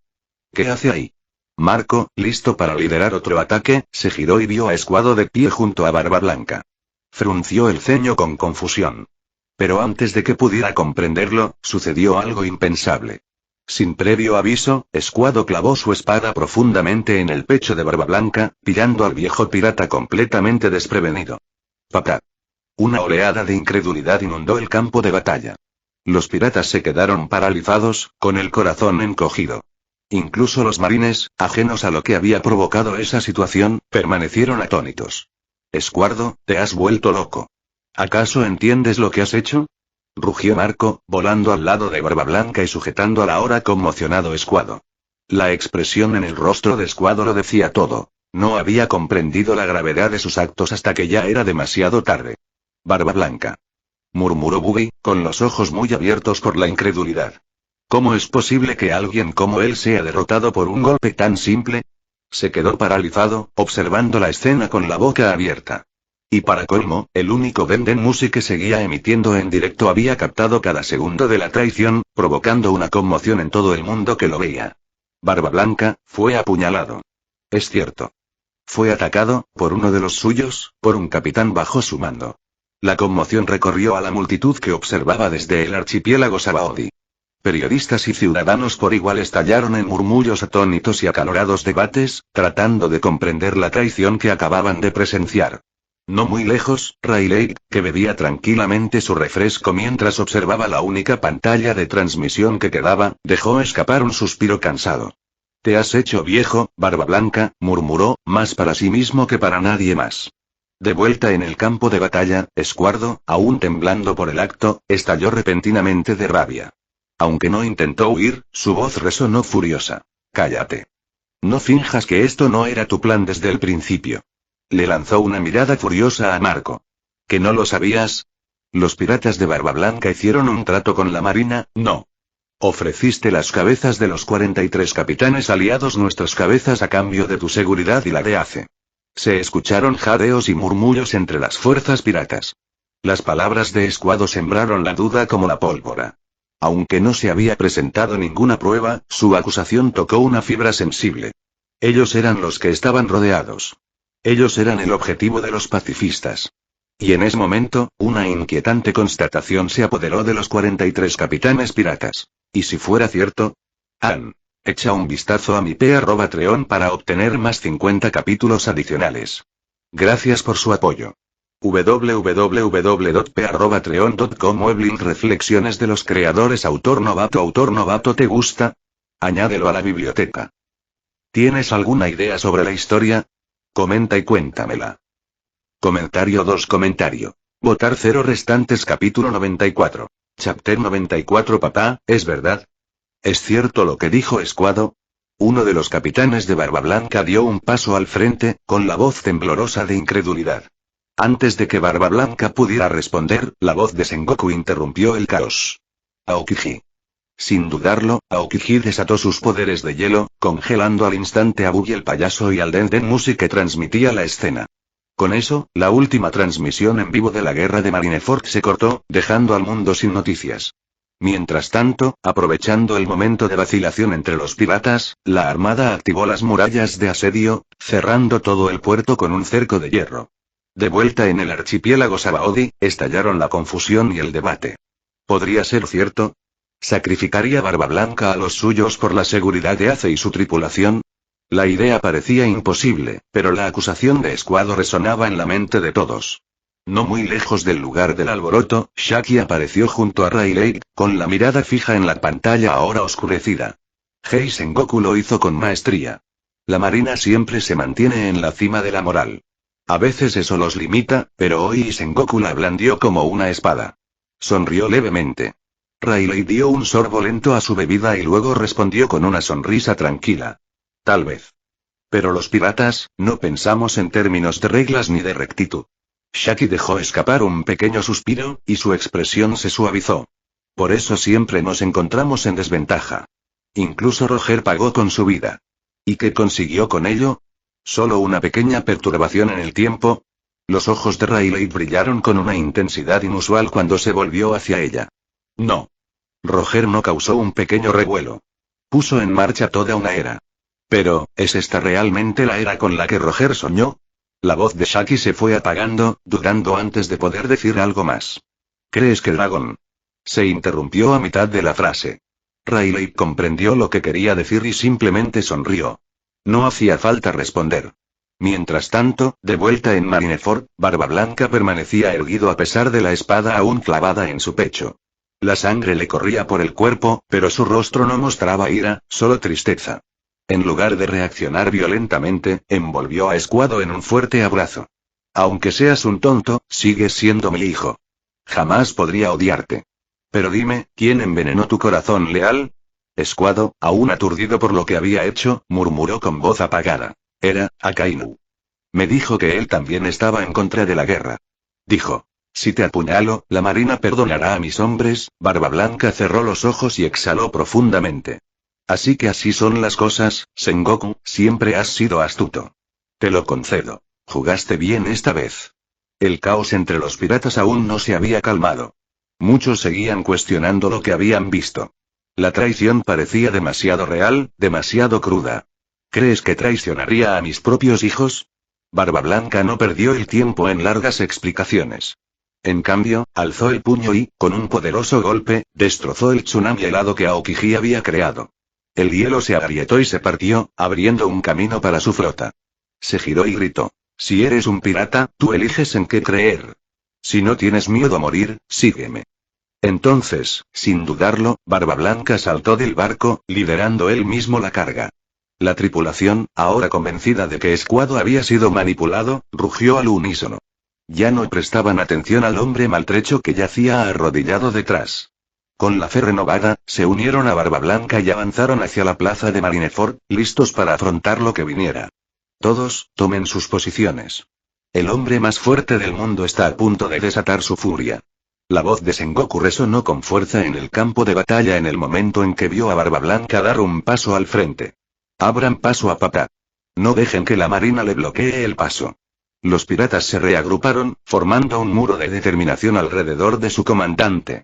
¿Qué hace ahí? Marco, listo para liderar otro ataque, se giró y vio a Escuado de pie junto a Barba Blanca. Frunció el ceño con confusión. Pero antes de que pudiera comprenderlo, sucedió algo impensable. Sin previo aviso, Escuado clavó su espada profundamente en el pecho de Barba Blanca, pillando al viejo pirata completamente desprevenido. Papá. Una oleada de incredulidad inundó el campo de batalla. Los piratas se quedaron paralizados, con el corazón encogido. Incluso los marines, ajenos a lo que había provocado esa situación, permanecieron atónitos. Escuardo, te has vuelto loco. ¿Acaso entiendes lo que has hecho? Rugió Marco, volando al lado de Barba Blanca y sujetando al ahora conmocionado Escuado. La expresión en el rostro de Escuado lo decía todo. No había comprendido la gravedad de sus actos hasta que ya era demasiado tarde. Barba Blanca. Murmuró Buggy, con los ojos muy abiertos por la incredulidad. ¿Cómo es posible que alguien como él sea derrotado por un golpe tan simple? Se quedó paralizado, observando la escena con la boca abierta. Y para colmo, el único Denden Musi que seguía emitiendo en directo había captado cada segundo de la traición, provocando una conmoción en todo el mundo que lo veía. Barba Blanca fue apuñalado. Es cierto. Fue atacado, por uno de los suyos, por un capitán bajo su mando. La conmoción recorrió a la multitud que observaba desde el archipiélago Sabaody. Periodistas y ciudadanos por igual estallaron en murmullos atónitos y acalorados debates, tratando de comprender la traición que acababan de presenciar. No muy lejos, Riley, que bebía tranquilamente su refresco mientras observaba la única pantalla de transmisión que quedaba, dejó escapar un suspiro cansado. Te has hecho viejo, Barba Blanca, murmuró, más para sí mismo que para nadie más. De vuelta en el campo de batalla, Escuardo, aún temblando por el acto, estalló repentinamente de rabia. Aunque no intentó huir, su voz resonó furiosa. Cállate. No finjas que esto no era tu plan desde el principio. Le lanzó una mirada furiosa a Marco. ¿Que no lo sabías? Los piratas de Barba Blanca hicieron un trato con la marina, no. Ofreciste las cabezas de los 43 capitanes aliados, nuestras cabezas a cambio de tu seguridad y la de Ace. Se escucharon jadeos y murmullos entre las fuerzas piratas. Las palabras de Escuado sembraron la duda como la pólvora. Aunque no se había presentado ninguna prueba, su acusación tocó una fibra sensible. Ellos eran los que estaban rodeados. Ellos eran el objetivo de los pacifistas. Y en ese momento, una inquietante constatación se apoderó de los 43 capitanes piratas. ¿Y si fuera cierto? Echa un vistazo a mi Patreon para obtener más 50 capítulos adicionales. Gracias por su apoyo. www.p@patreon.com Weblink Reflexiones de los creadores. Autor novato, ¿te gusta? Añádelo a la biblioteca. ¿Tienes alguna idea sobre la historia? Comenta y cuéntamela. Comentario 2. Votar 0 restantes. Capítulo 94. Chapter 94. Papá, ¿es verdad? ¿Es cierto lo que dijo Escuado? Uno de los capitanes de Barba Blanca dio un paso al frente, con la voz temblorosa de incredulidad. Antes de que Barba Blanca pudiera responder, la voz de Sengoku interrumpió el caos. Aokiji. Sin dudarlo, Aokiji desató sus poderes de hielo, congelando al instante a Buggy el payaso y al Denden Musi que transmitía la escena. Con eso, la última transmisión en vivo de la guerra de Marineford se cortó, dejando al mundo sin noticias. Mientras tanto, aprovechando el momento de vacilación entre los piratas, la armada activó las murallas de asedio, cerrando todo el puerto con un cerco de hierro. De vuelta en el archipiélago Sabaody, estallaron la confusión y el debate. ¿Podría ser cierto? ¿Sacrificaría Barba Blanca a los suyos por la seguridad de Ace y su tripulación? La idea parecía imposible, pero la acusación de Escuado resonaba en la mente de todos. No muy lejos del lugar del alboroto, Shaki apareció junto a Rayleigh, con la mirada fija en la pantalla ahora oscurecida. Hei Sengoku lo hizo con maestría. La marina siempre se mantiene en la cima de la moral. A veces eso los limita, pero hoy Sengoku la blandió como una espada. Sonrió levemente. Rayleigh dio un sorbo lento a su bebida y luego respondió con una sonrisa tranquila. Tal vez. Pero los piratas, no pensamos en términos de reglas ni de rectitud. Shaki dejó escapar un pequeño suspiro, y su expresión se suavizó. Por eso siempre nos encontramos en desventaja. Incluso Roger pagó con su vida. ¿Y qué consiguió con ello? ¿Solo una pequeña perturbación en el tiempo? Los ojos de Rayleigh brillaron con una intensidad inusual cuando se volvió hacia ella. No. Roger no causó un pequeño revuelo. Puso en marcha toda una era. Pero, ¿es esta realmente la era con la que Roger soñó? La voz de Shaki se fue apagando, dudando antes de poder decir algo más. ¿Crees que Dragón? Se interrumpió a mitad de la frase. Rayleigh comprendió lo que quería decir y simplemente sonrió. No hacía falta responder. Mientras tanto, de vuelta en Marineford, Barba Blanca permanecía erguido a pesar de la espada aún clavada en su pecho. La sangre le corría por el cuerpo, pero su rostro no mostraba ira, solo tristeza. En lugar de reaccionar violentamente, envolvió a Escuado en un fuerte abrazo. Aunque seas un tonto, sigues siendo mi hijo. Jamás podría odiarte. Pero dime, ¿quién envenenó tu corazón leal? Escuado, aún aturdido por lo que había hecho, murmuró con voz apagada. Era Akainu. Me dijo que él también estaba en contra de la guerra. Dijo. Si te apuñalo, la marina perdonará a mis hombres. Barba Blanca cerró los ojos y exhaló profundamente. Así que así son las cosas, Sengoku, siempre has sido astuto. Te lo concedo. Jugaste bien esta vez. El caos entre los piratas aún no se había calmado. Muchos seguían cuestionando lo que habían visto. La traición parecía demasiado real, demasiado cruda. ¿Crees que traicionaría a mis propios hijos? Barba Blanca no perdió el tiempo en largas explicaciones. En cambio, alzó el puño y, con un poderoso golpe, destrozó el tsunami helado que Aokiji había creado. El hielo se agrietó y se partió, abriendo un camino para su flota. Se giró y gritó. Si eres un pirata, tú eliges en qué creer. Si no tienes miedo a morir, sígueme. Entonces, sin dudarlo, Barba Blanca saltó del barco, liderando él mismo la carga. La tripulación, ahora convencida de que Escuado había sido manipulado, rugió al unísono. Ya no prestaban atención al hombre maltrecho que yacía arrodillado detrás. Con la fe renovada, se unieron a Barba Blanca y avanzaron hacia la plaza de Marineford, listos para afrontar lo que viniera. Todos, tomen sus posiciones. El hombre más fuerte del mundo está a punto de desatar su furia. La voz de Sengoku resonó con fuerza en el campo de batalla en el momento en que vio a Barba Blanca dar un paso al frente. Abran paso a papá. No dejen que la marina le bloquee el paso. Los piratas se reagruparon, formando un muro de determinación alrededor de su comandante.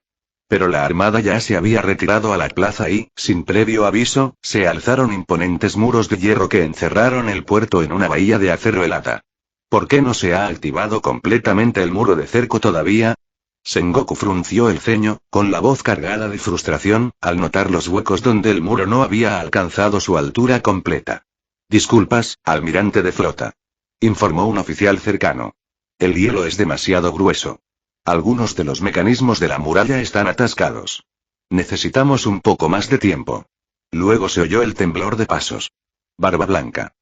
Pero la armada ya se había retirado a la plaza y, sin previo aviso, se alzaron imponentes muros de hierro que encerraron el puerto en una bahía de acero helada. ¿Por qué no se ha activado completamente el muro de cerco todavía? Sengoku frunció el ceño, con la voz cargada de frustración, al notar los huecos donde el muro no había alcanzado su altura completa. Disculpas, almirante de flota. Informó un oficial cercano. El hielo es demasiado grueso. Algunos de los mecanismos de la muralla están atascados. Necesitamos un poco más de tiempo. Luego se oyó el temblor de pasos. Barba Blanca.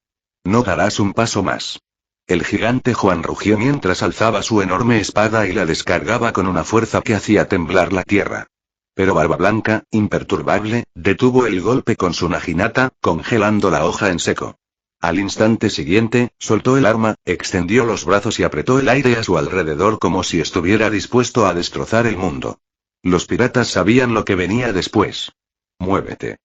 No darás un paso más. El gigante Juan rugió mientras alzaba su enorme espada y la descargaba con una fuerza que hacía temblar la tierra. Pero Barba Blanca, imperturbable, detuvo el golpe con su naginata, congelando la hoja en seco. Al instante siguiente, soltó el arma, extendió los brazos y apretó el aire a su alrededor como si estuviera dispuesto a destrozar el mundo. Los piratas sabían lo que venía después. Muévete.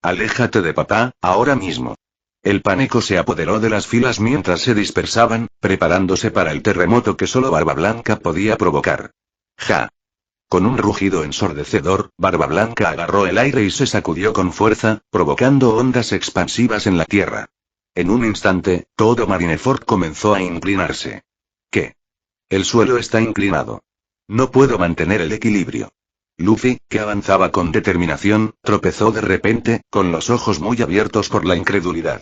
Aléjate de papá, ahora mismo. El pánico se apoderó de las filas mientras se dispersaban, preparándose para el terremoto que solo Barba Blanca podía provocar. ¡Ja! Con un rugido ensordecedor, Barba Blanca agarró el aire y se sacudió con fuerza, provocando ondas expansivas en la tierra. En un instante, todo Marineford comenzó a inclinarse. ¿Qué? El suelo está inclinado. No puedo mantener el equilibrio. Luffy, que avanzaba con determinación, tropezó de repente, con los ojos muy abiertos por la incredulidad.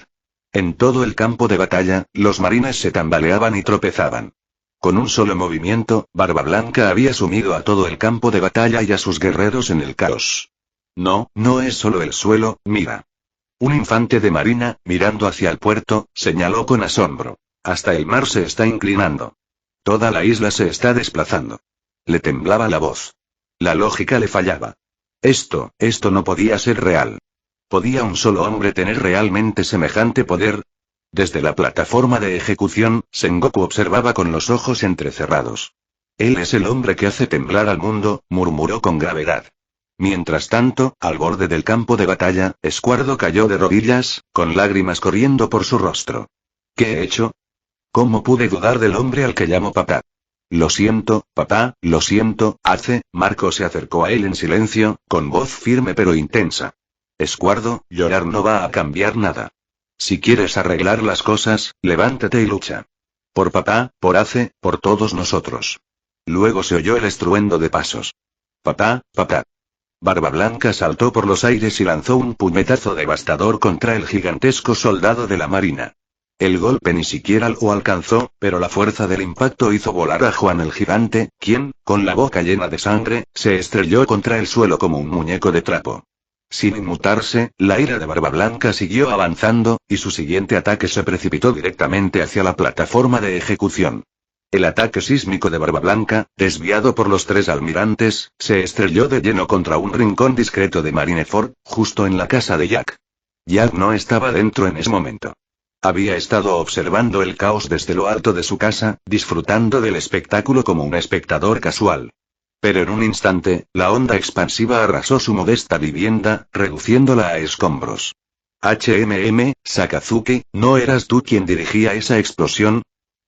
En todo el campo de batalla, los marines se tambaleaban y tropezaban. Con un solo movimiento, Barba Blanca había sumido a todo el campo de batalla y a sus guerreros en el caos. No, no es solo el suelo, mira. Un infante de marina, mirando hacia el puerto, señaló con asombro. Hasta el mar se está inclinando. Toda la isla se está desplazando. Le temblaba la voz. La lógica le fallaba. Esto no podía ser real. ¿Podía un solo hombre tener realmente semejante poder? Desde la plataforma de ejecución, Sengoku observaba con los ojos entrecerrados. Él es el hombre que hace temblar al mundo, murmuró con gravedad. Mientras tanto, al borde del campo de batalla, Escuardo cayó de rodillas, con lágrimas corriendo por su rostro. ¿Qué he hecho? ¿Cómo pude dudar del hombre al que llamo papá? Lo siento, papá, lo siento, Marco se acercó a él en silencio, con voz firme pero intensa. Escuardo, llorar no va a cambiar nada. Si quieres arreglar las cosas, levántate y lucha. Por papá, por por todos nosotros. Luego se oyó el estruendo de pasos. Papá, papá. Barba Blanca saltó por los aires y lanzó un puñetazo devastador contra el gigantesco soldado de la marina. El golpe ni siquiera lo alcanzó, pero la fuerza del impacto hizo volar a Juan el gigante, quien, con la boca llena de sangre, se estrelló contra el suelo como un muñeco de trapo. Sin inmutarse, la ira de Barba Blanca siguió avanzando, y su siguiente ataque se precipitó directamente hacia la plataforma de ejecución. El ataque sísmico de Barba Blanca, desviado por los tres almirantes, se estrelló de lleno contra un rincón discreto de Marineford, justo en la casa de Jack. Jack no estaba dentro en ese momento. Había estado observando el caos desde lo alto de su casa, disfrutando del espectáculo como un espectador casual. Pero en un instante, la onda expansiva arrasó su modesta vivienda, reduciéndola a escombros. Sakazuki, ¿no eras tú quien dirigía esa explosión?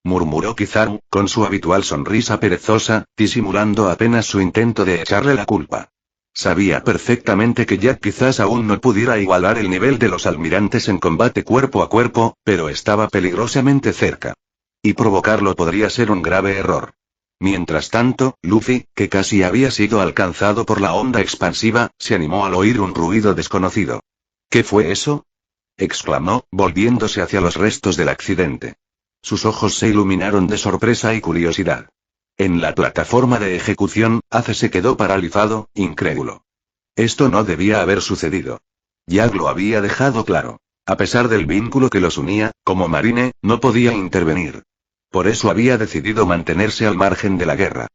Murmuró Kizaru, con su habitual sonrisa perezosa, disimulando apenas su intento de echarle la culpa. Sabía perfectamente que Jack quizás aún no pudiera igualar el nivel de los almirantes en combate cuerpo a cuerpo, pero estaba peligrosamente cerca. Y provocarlo podría ser un grave error. Mientras tanto, Luffy, que casi había sido alcanzado por la onda expansiva, se animó al oír un ruido desconocido. ¿Qué fue eso? Exclamó, volviéndose hacia los restos del accidente. Sus ojos se iluminaron de sorpresa y curiosidad. En la plataforma de ejecución, Ace se quedó paralizado, incrédulo. Esto no debía haber sucedido. Jack lo había dejado claro. A pesar del vínculo que los unía, como marine, no podía intervenir. Por eso había decidido mantenerse al margen de la guerra.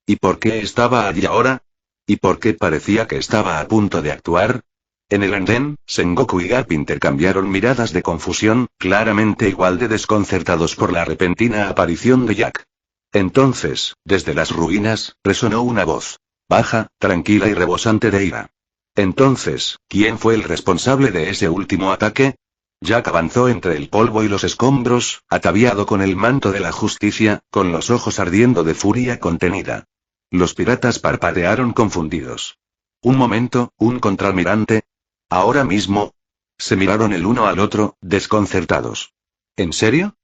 ¿Y por qué estaba allí ahora? ¿Y por qué parecía que estaba a punto de actuar? En el andén, Sengoku y Garp intercambiaron miradas de confusión, claramente igual de desconcertados por la repentina aparición de Jack. Entonces, desde las ruinas, resonó una voz. Baja, tranquila y rebosante de ira. Entonces, ¿quién fue el responsable de ese último ataque? Jack avanzó entre el polvo y los escombros, ataviado con el manto de la justicia, con los ojos ardiendo de furia contenida. Los piratas parpadearon confundidos. Un momento, un contraalmirante. ¿Ahora mismo? Se miraron el uno al otro, desconcertados. ¿En serio?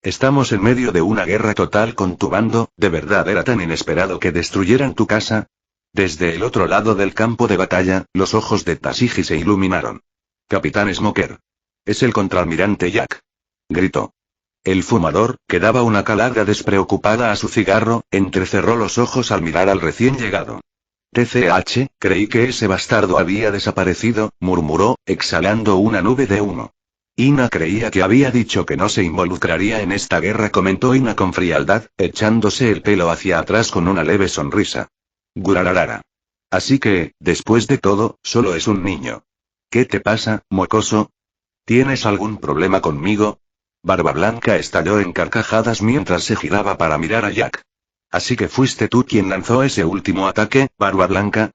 Estamos en medio de una guerra total con tu bando, ¿de verdad era tan inesperado que destruyeran tu casa? Desde el otro lado del campo de batalla, los ojos de Tashigi se iluminaron. Capitán Smoker. Es el contraalmirante Jack. Gritó. El fumador, que daba una calada despreocupada a su cigarro, entrecerró los ojos al mirar al recién llegado. TCH, creí que ese bastardo había desaparecido, murmuró, exhalando una nube de humo. Ina creía que había dicho que no se involucraría en esta guerra, comentó Ina con frialdad, echándose el pelo hacia atrás con una leve sonrisa. Gurararara. Así que, después de todo, solo es un niño. ¿Qué te pasa, mocoso? ¿Tienes algún problema conmigo? Barba Blanca estalló en carcajadas mientras se giraba para mirar a Jack. ¿Así que fuiste tú quien lanzó ese último ataque, Barba Blanca?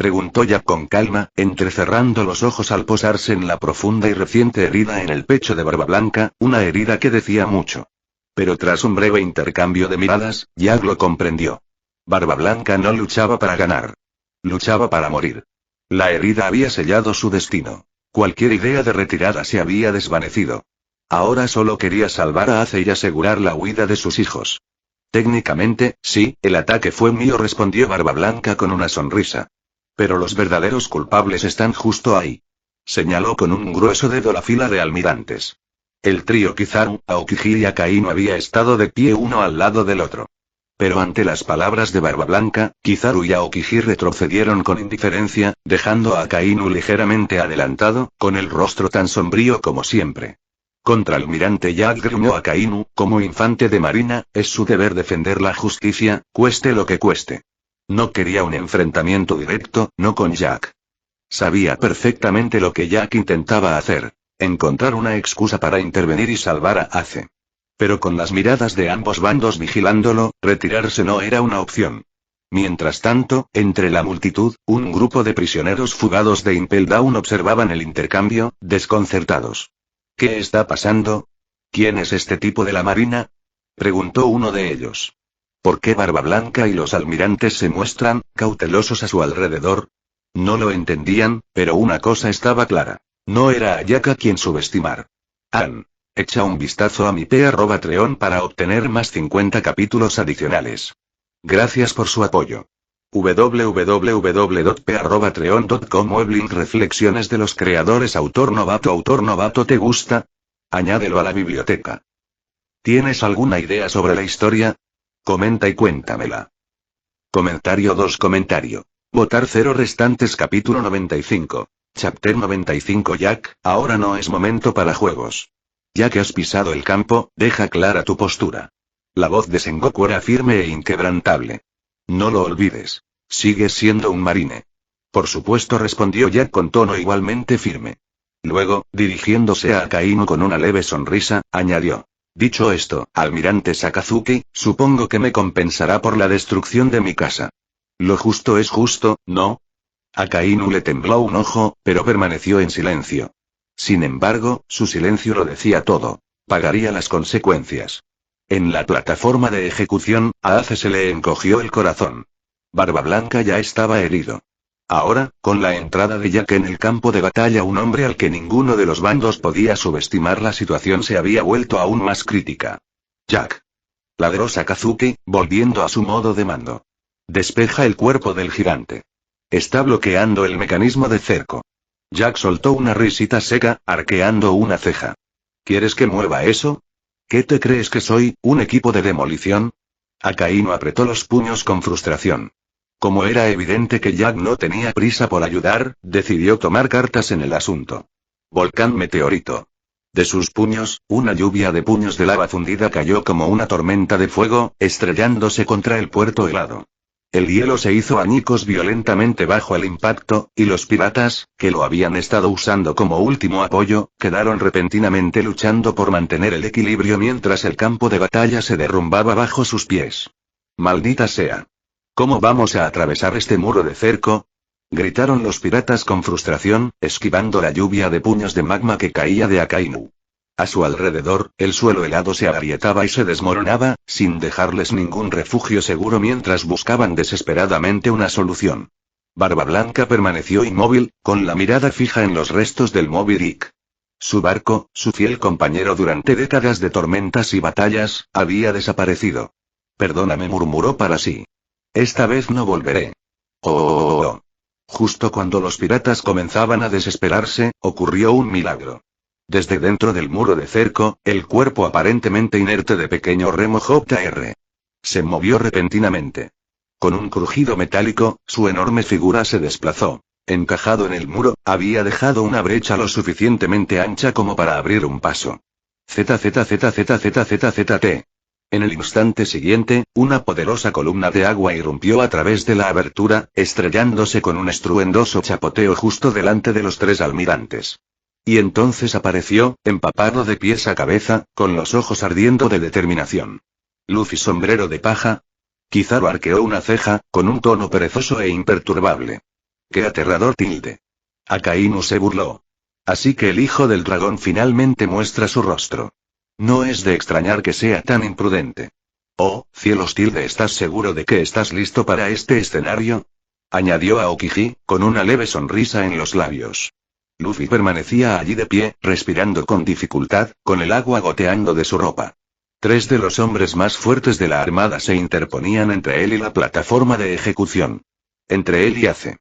Preguntó Jack con calma, entrecerrando los ojos al posarse en la profunda y reciente herida en el pecho de Barba Blanca, una herida que decía mucho. Pero tras un breve intercambio de miradas, Jack lo comprendió. Barba Blanca no luchaba para ganar. Luchaba para morir. La herida había sellado su destino. Cualquier idea de retirada se había desvanecido. Ahora solo quería salvar a Ace y asegurar la huida de sus hijos. Técnicamente, sí, el ataque fue mío, respondió Barba Blanca con una sonrisa. Pero los verdaderos culpables están justo ahí. Señaló con un grueso dedo la fila de almirantes. El trío Kizaru, Aokiji y Akainu había estado de pie uno al lado del otro. Pero ante las palabras de Barba Blanca, Kizaru y Aokiji retrocedieron con indiferencia, dejando a Akainu ligeramente adelantado, con el rostro tan sombrío como siempre. Contra almirante Jack, gruñó Akainu, como infante de marina, es su deber defender la justicia, cueste lo que cueste. No quería un enfrentamiento directo, no con Jack. Sabía perfectamente lo que Jack intentaba hacer. Encontrar una excusa para intervenir y salvar a Ace. Pero con las miradas de ambos bandos vigilándolo, retirarse no era una opción. Mientras tanto, entre la multitud, un grupo de prisioneros fugados de Impel Down observaban el intercambio, desconcertados. ¿Qué está pasando? ¿Quién es este tipo de la marina? Preguntó uno de ellos. ¿Por qué Barba Blanca y los almirantes se muestran cautelosos a su alrededor? No lo entendían, pero una cosa estaba clara. No era a Jack a quien subestimar. Echa un vistazo a mi @Treon para obtener más 50 capítulos adicionales. Gracias por su apoyo. www.p@treon.com Weblink Reflexiones de los creadores. Autor novato. ¿Te gusta? Añádelo a la biblioteca. ¿Tienes alguna idea sobre la historia? Comenta y cuéntamela. Comentario 2. Votar 0 restantes. Capítulo 95. Chapter 95. Jack, ahora no es momento para juegos. Ya que has pisado el campo, deja clara tu postura. La voz de Sengoku era firme e inquebrantable. No lo olvides. Sigues siendo un marine. Por supuesto, respondió Jack con tono igualmente firme. Luego, dirigiéndose a Akainu con una leve sonrisa, añadió. Dicho esto, almirante Sakazuki, supongo que me compensará por la destrucción de mi casa. Lo justo es justo, ¿no? Akainu le tembló un ojo, pero permaneció en silencio. Sin embargo, su silencio lo decía todo. Pagaría las consecuencias. En la plataforma de ejecución, a Ace se le encogió el corazón. Barba Blanca ya estaba herido. Ahora, con la entrada de Jack en el campo de batalla, un hombre al que ninguno de los bandos podía subestimar, la situación se había vuelto aún más crítica. Jack. Ladró Sakazuki, volviendo a su modo de mando. Despeja el cuerpo del gigante. Está bloqueando el mecanismo de cerco. Jack soltó una risita seca, arqueando una ceja. ¿Quieres que mueva eso? ¿Qué te crees que soy, un equipo de demolición? Akainu apretó los puños con frustración. Como era evidente que Jack no tenía prisa por ayudar, decidió tomar cartas en el asunto. Volcán meteorito. De sus puños, una lluvia de puños de lava fundida cayó como una tormenta de fuego, estrellándose contra el puerto helado. El hielo se hizo añicos violentamente bajo el impacto, y los piratas, que lo habían estado usando como último apoyo, quedaron repentinamente luchando por mantener el equilibrio mientras el campo de batalla se derrumbaba bajo sus pies. ¡Maldita sea! ¿Cómo vamos a atravesar este muro de cerco? Gritaron los piratas con frustración, esquivando la lluvia de puños de magma que caía de Akainu. A su alrededor, el suelo helado se agrietaba y se desmoronaba, sin dejarles ningún refugio seguro mientras buscaban desesperadamente una solución. Barba Blanca permaneció inmóvil, con la mirada fija en los restos del Moby Dick. Su barco, su fiel compañero durante décadas de tormentas y batallas, había desaparecido. Perdóname, murmuró para sí. Esta vez no volveré. Oh. Justo cuando los piratas comenzaban a desesperarse, ocurrió un milagro. Desde dentro del muro de cerco, el cuerpo aparentemente inerte de pequeño Remo Jr. se movió repentinamente. Con un crujido metálico, su enorme figura se desplazó. Encajado en el muro, había dejado una brecha lo suficientemente ancha como para abrir un paso. ZZZZZZZZT. En el instante siguiente, una poderosa columna de agua irrumpió a través de la abertura, estrellándose con un estruendoso chapoteo justo delante de los tres almirantes. Y entonces apareció, empapado de pies a cabeza, con los ojos ardiendo de determinación. Luffy sombrero de paja. Kizaru arqueó una ceja, con un tono perezoso e imperturbable. ¡Qué aterrador tilde! Akainu se burló. Así que el hijo del dragón finalmente muestra su rostro. No es de extrañar que sea tan imprudente. Oh, cielos tilde, ¿estás seguro de que estás listo para este escenario? Añadió Aokiji, con una leve sonrisa en los labios. Luffy permanecía allí de pie, respirando con dificultad, con el agua goteando de su ropa. 3 de los hombres más fuertes de la armada se interponían entre él y la plataforma de ejecución. Entre él y Ace.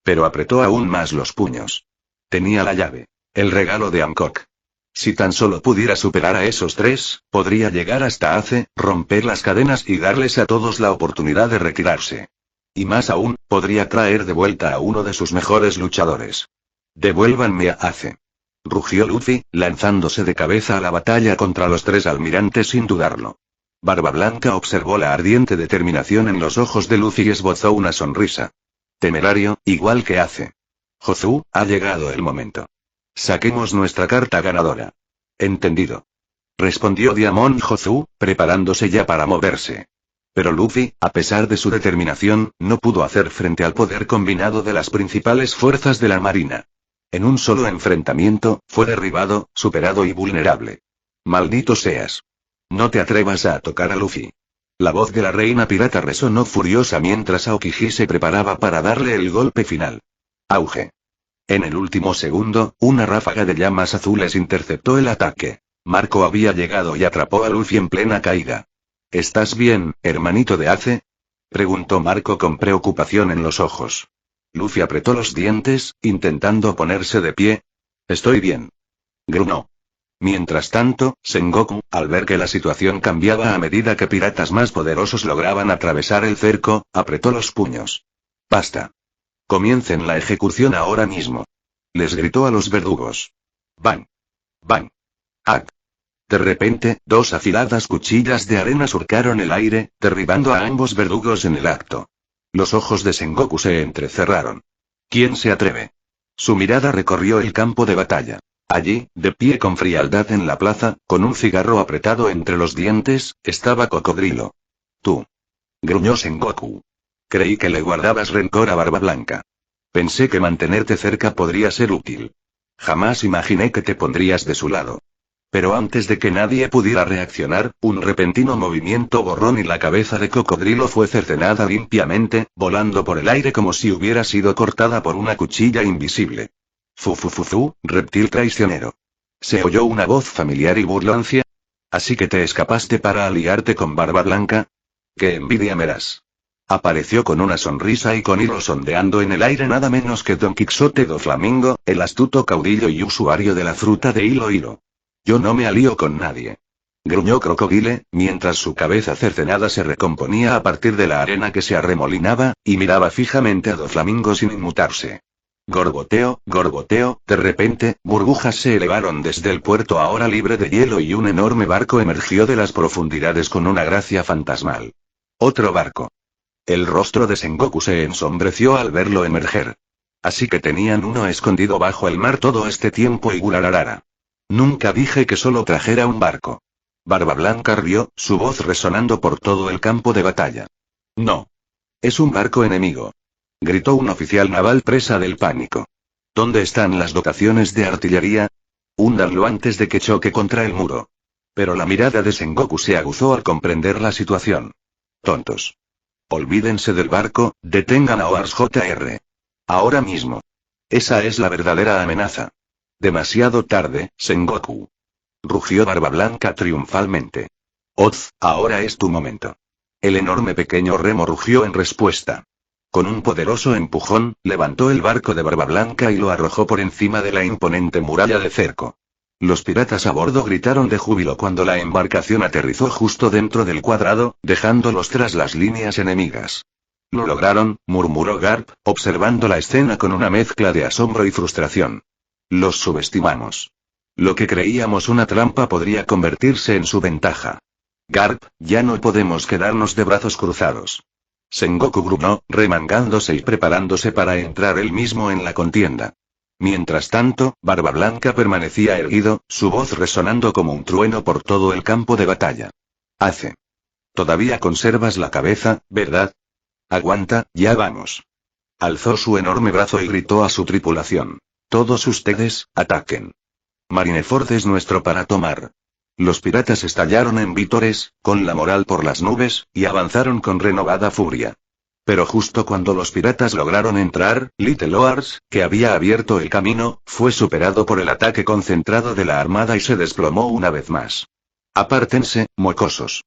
Pero apretó aún más los puños. Tenía la llave. El regalo de Hancock. Si tan solo pudiera superar a esos 3, podría llegar hasta Ace, romper las cadenas y darles a todos la oportunidad de retirarse. Y más aún, podría traer de vuelta a uno de sus mejores luchadores. Devuélvanme a Ace. Rugió Luffy, lanzándose de cabeza a la batalla contra los 3 almirantes sin dudarlo. Barba Blanca observó la ardiente determinación en los ojos de Luffy y esbozó una sonrisa. Temerario, igual que Ace. Jozu, ha llegado el momento. Saquemos nuestra carta ganadora. Entendido. Respondió Diamond Jozu, preparándose ya para moverse. Pero Luffy, a pesar de su determinación, no pudo hacer frente al poder combinado de las principales fuerzas de la marina. En un solo enfrentamiento, fue derribado, superado y vulnerable. Maldito seas. No te atrevas a tocar a Luffy. La voz de la reina pirata resonó furiosa mientras Aokiji se preparaba para darle el golpe final. Auge. En el último segundo, una ráfaga de llamas azules interceptó el ataque. Marco había llegado y atrapó a Luffy en plena caída. ¿Estás bien, hermanito de Ace? Preguntó Marco con preocupación en los ojos. Luffy apretó los dientes, intentando ponerse de pie. Estoy bien. Gruñó. Mientras tanto, Sengoku, al ver que la situación cambiaba a medida que piratas más poderosos lograban atravesar el cerco, apretó los puños. Basta. Comiencen la ejecución ahora mismo. Les gritó a los verdugos. Bang. Bang. ¡Ac! De repente, 2 afiladas cuchillas de arena surcaron el aire, derribando a ambos verdugos en el acto. Los ojos de Sengoku se entrecerraron. ¿Quién se atreve? Su mirada recorrió el campo de batalla. Allí, de pie con frialdad en la plaza, con un cigarro apretado entre los dientes, estaba Cocodrilo. Tú. Gruñó Sengoku. Creí que le guardabas rencor a Barba Blanca. Pensé que mantenerte cerca podría ser útil. Jamás imaginé que te pondrías de su lado. Pero antes de que nadie pudiera reaccionar, un repentino movimiento borrón y la cabeza de Cocodrilo fue cercenada limpiamente, volando por el aire como si hubiera sido cortada por una cuchilla invisible. Fufufufu, reptil traicionero. Se oyó una voz familiar y burlancia. ¿Así que te escapaste para aliarte con Barba Blanca? ¡Qué envidia me das! Apareció con una sonrisa y con hilos ondeando en el aire nada menos que Don Quijote do Flamingo, el astuto caudillo y usuario de la fruta de hilo hilo. Yo no me alío con nadie. Gruñó Crocodile, mientras su cabeza cercenada se recomponía a partir de la arena que se arremolinaba, y miraba fijamente a Doflamingo sin inmutarse. Gorboteo, gorboteo, de repente, burbujas se elevaron desde el puerto ahora libre de hielo y un enorme barco emergió de las profundidades con una gracia fantasmal. Otro barco. El rostro de Sengoku se ensombreció al verlo emerger. Así que tenían uno escondido bajo el mar todo este tiempo y gulararara. Nunca dije que solo trajera un barco. Barba Blanca rió, su voz resonando por todo el campo de batalla. No. Es un barco enemigo. Gritó un oficial naval presa del pánico. ¿Dónde están las dotaciones de artillería? Húndanlo antes de que choque contra el muro. Pero la mirada de Sengoku se aguzó al comprender la situación. Tontos. Olvídense del barco, detengan a Oars Jr. Ahora mismo. Esa es la verdadera amenaza. Demasiado tarde, Sengoku. Rugió Barba Blanca triunfalmente. Oz, ahora es tu momento. El enorme pequeño remo rugió en respuesta. Con un poderoso empujón, levantó el barco de Barba Blanca y lo arrojó por encima de la imponente muralla de cerco. Los piratas a bordo gritaron de júbilo cuando la embarcación aterrizó justo dentro del cuadrado, dejándolos tras las líneas enemigas. Lo lograron, murmuró Garp, observando la escena con una mezcla de asombro y frustración. Los subestimamos. Lo que creíamos una trampa podría convertirse en su ventaja. Garp, ya no podemos quedarnos de brazos cruzados. Sengoku gruñó, remangándose y preparándose para entrar él mismo en la contienda. Mientras tanto, Barba Blanca permanecía erguido, su voz resonando como un trueno por todo el campo de batalla. Ace. Todavía conservas la cabeza, ¿verdad? Aguanta, ya vamos. Alzó su enorme brazo y gritó a su tripulación. Todos ustedes, ataquen. Marineford es nuestro para tomar. Los piratas estallaron en vítores, con la moral por las nubes, y avanzaron con renovada furia. Pero justo cuando los piratas lograron entrar, Little Oars, que había abierto el camino, fue superado por el ataque concentrado de la armada y se desplomó una vez más. Apártense, mocosos.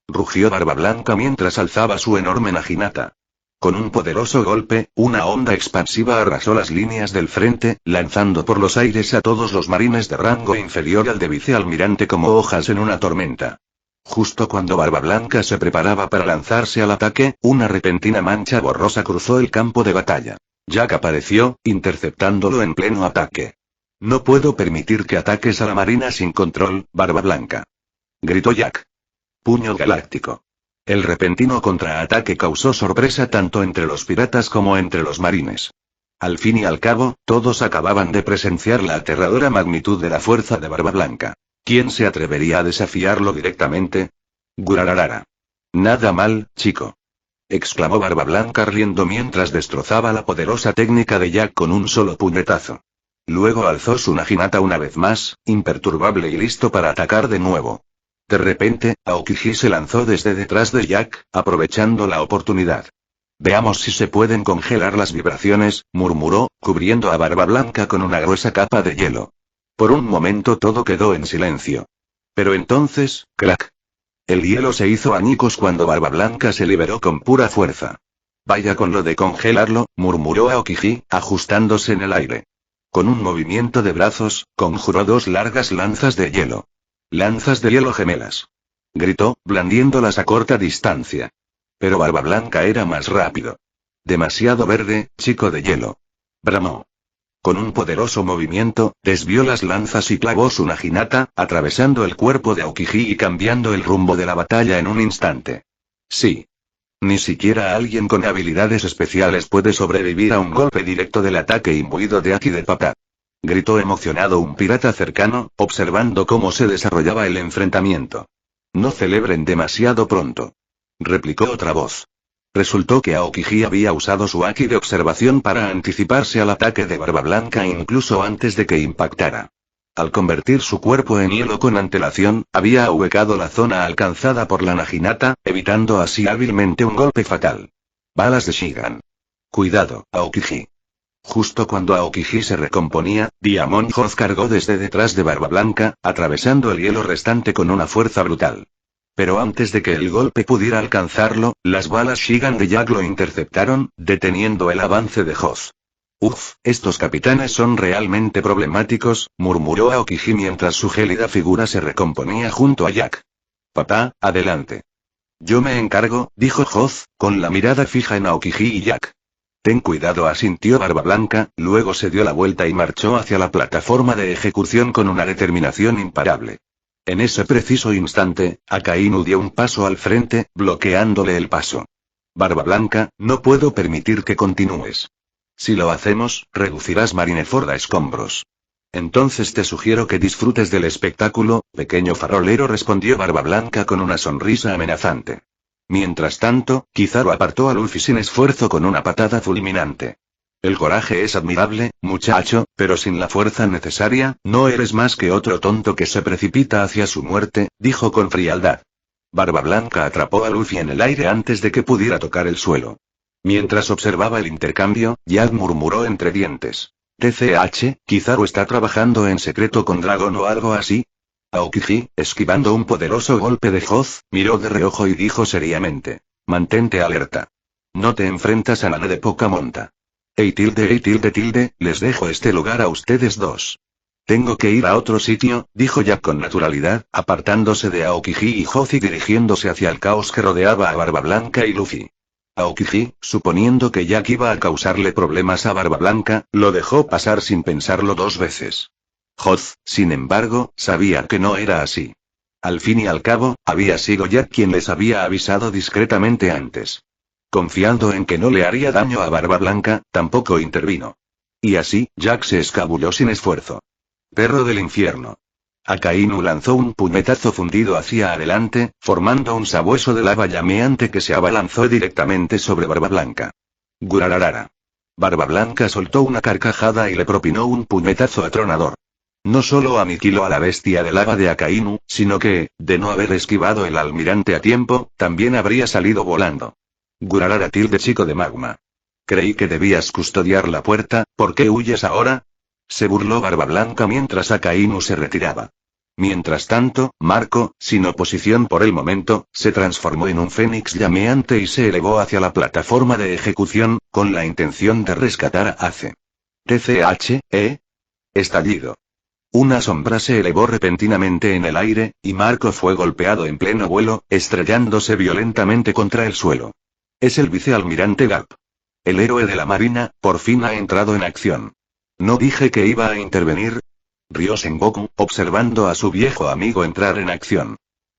Rugió Barba Blanca mientras alzaba su enorme naginata. Con un poderoso golpe, una onda expansiva arrasó las líneas del frente, lanzando por los aires a todos los marines de rango inferior al de vicealmirante como hojas en una tormenta. Justo cuando Barba Blanca se preparaba para lanzarse al ataque, una repentina mancha borrosa cruzó el campo de batalla. Jack apareció, interceptándolo en pleno ataque. No puedo permitir que ataques a la marina sin control, Barba Blanca. Gritó Jack. Puño galáctico. El repentino contraataque causó sorpresa tanto entre los piratas como entre los marines. Al fin y al cabo, todos acababan de presenciar la aterradora magnitud de la fuerza de Barba Blanca. ¿Quién se atrevería a desafiarlo directamente? Gurararara. Nada mal, chico. Exclamó Barba Blanca riendo mientras destrozaba la poderosa técnica de Jack con un solo puñetazo. Luego alzó su naginata una vez más, imperturbable y listo para atacar de nuevo. De repente, Aokiji se lanzó desde detrás de Jack, aprovechando la oportunidad. Veamos si se pueden congelar las vibraciones, murmuró, cubriendo a Barba Blanca con una gruesa capa de hielo. Por un momento todo quedó en silencio. Pero entonces, ¡crack! El hielo se hizo añicos cuando Barba Blanca se liberó con pura fuerza. Vaya con lo de congelarlo, murmuró Aokiji, ajustándose en el aire. Con un movimiento de brazos, conjuró dos largas lanzas de hielo. Lanzas de hielo gemelas. Gritó, blandiéndolas a corta distancia. Pero Barba Blanca era más rápido. Demasiado verde, chico de hielo. Bramó. Con un poderoso movimiento, desvió las lanzas y clavó su naginata, atravesando el cuerpo de Aokiji y cambiando el rumbo de la batalla en un instante. Sí. Ni siquiera alguien con habilidades especiales puede sobrevivir a un golpe directo del ataque imbuido de Aki de Papá. Gritó emocionado un pirata cercano, observando cómo se desarrollaba el enfrentamiento. No celebren demasiado pronto. Replicó otra voz. Resultó que Aokiji había usado su Aki de observación para anticiparse al ataque de Barba Blanca incluso antes de que impactara. Al convertir su cuerpo en hielo con antelación, había ahuecado la zona alcanzada por la naginata, evitando así hábilmente un golpe fatal. Balas de Shigan. Cuidado, Aokiji. Justo cuando Aokiji se recomponía, Diamond Hoz cargó desde detrás de Barba Blanca, atravesando el hielo restante con una fuerza brutal. Pero antes de que el golpe pudiera alcanzarlo, las balas Shigan de Jack lo interceptaron, deteniendo el avance de Hoz. Uf, estos capitanes son realmente problemáticos, murmuró Aokiji mientras su gélida figura se recomponía junto a Jack. Papá, adelante. Yo me encargo, dijo Hoz, con la mirada fija en Aokiji y Jack. Ten cuidado, asintió Barba Blanca, luego se dio la vuelta y marchó hacia la plataforma de ejecución con una determinación imparable. En ese preciso instante, Akainu dio un paso al frente, bloqueándole el paso. Barba Blanca, no puedo permitir que continúes. Si lo hacemos, reducirás Marineford a escombros. Entonces te sugiero que disfrutes del espectáculo, pequeño farolero, respondió Barba Blanca con una sonrisa amenazante. Mientras tanto, Kizaru apartó a Luffy sin esfuerzo con una patada fulminante. El coraje es admirable, muchacho, pero sin la fuerza necesaria, no eres más que otro tonto que se precipita hacia su muerte, dijo con frialdad. Barba Blanca atrapó a Luffy en el aire antes de que pudiera tocar el suelo. Mientras observaba el intercambio, Jack murmuró entre dientes. TCH, Kizaru está trabajando en secreto con Dragon o algo así. Aokiji, esquivando un poderoso golpe de Hoz, miró de reojo y dijo seriamente. Mantente alerta. No te enfrentas a nadie de poca monta. Tilde, les dejo este lugar a ustedes dos. Tengo que ir a otro sitio, dijo Jack con naturalidad, apartándose de Aokiji y Hoz y dirigiéndose hacia el caos que rodeaba a Barba Blanca y Luffy. Aokiji, suponiendo que Jack iba a causarle problemas a Barba Blanca, lo dejó pasar sin pensarlo dos veces. Hoz, sin embargo, sabía que no era así. Al fin y al cabo, había sido Jack quien les había avisado discretamente antes. Confiando en que no le haría daño a Barba Blanca, tampoco intervino. Y así, Jack se escabulló sin esfuerzo. Perro del infierno. Akainu lanzó un puñetazo fundido hacia adelante, formando un sabueso de lava llameante que se abalanzó directamente sobre Barba Blanca. Gurararara. Barba Blanca soltó una carcajada y le propinó un puñetazo atronador. No solo aniquiló a la bestia de lava de Akainu, sino que, de no haber esquivado el almirante a tiempo, también habría salido volando. Gurarara tilde chico de magma. Creí que debías custodiar la puerta, ¿por qué huyes ahora? Se burló Barba Blanca mientras Akainu se retiraba. Mientras tanto, Marco, sin oposición por el momento, se transformó en un fénix llameante y se elevó hacia la plataforma de ejecución, con la intención de rescatar a Ace. TCH. Estallido. Una sombra se elevó repentinamente en el aire, y Marco fue golpeado en pleno vuelo, estrellándose violentamente contra el suelo. Es el vicealmirante Garp. El héroe de la marina, por fin ha entrado en acción. ¿No dije que iba a intervenir? Rió Sengoku, observando a su viejo amigo entrar en acción.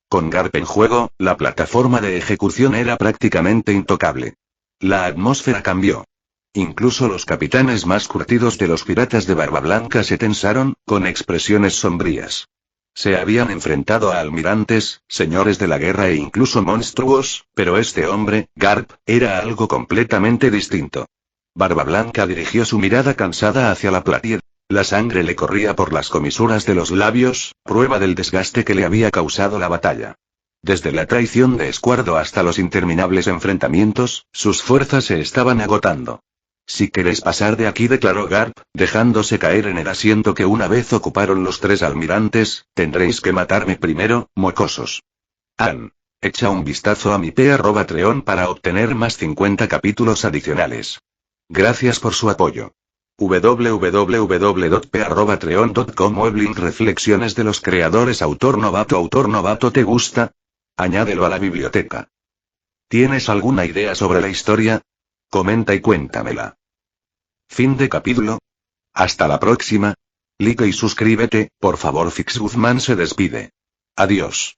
Con Garp en juego, la plataforma de ejecución era prácticamente intocable. La atmósfera cambió. Incluso los capitanes más curtidos de los piratas de Barba Blanca se tensaron, con expresiones sombrías. Se habían enfrentado a almirantes, señores de la guerra e incluso monstruos, pero este hombre, Garp, era algo completamente distinto. Barba Blanca dirigió su mirada cansada hacia la platier. La sangre le corría por las comisuras de los labios, prueba del desgaste que le había causado la batalla. Desde la traición de Escuardo hasta los interminables enfrentamientos, sus fuerzas se estaban agotando. Si queréis pasar de aquí, declaró Garp, dejándose caer en el asiento que una vez ocuparon los tres almirantes, tendréis que matarme primero, mocosos. Echa un vistazo a mi Patreon para obtener más 50 capítulos adicionales. Gracias por su apoyo. www.p@patreon.com Weblink Reflexiones de los creadores. Autor novato. ¿Te gusta? Añádelo a la biblioteca. ¿Tienes alguna idea sobre la historia? Comenta y cuéntamela. Fin de capítulo. Hasta la próxima. Like y suscríbete, por favor. Fix Guzmán se despide. Adiós.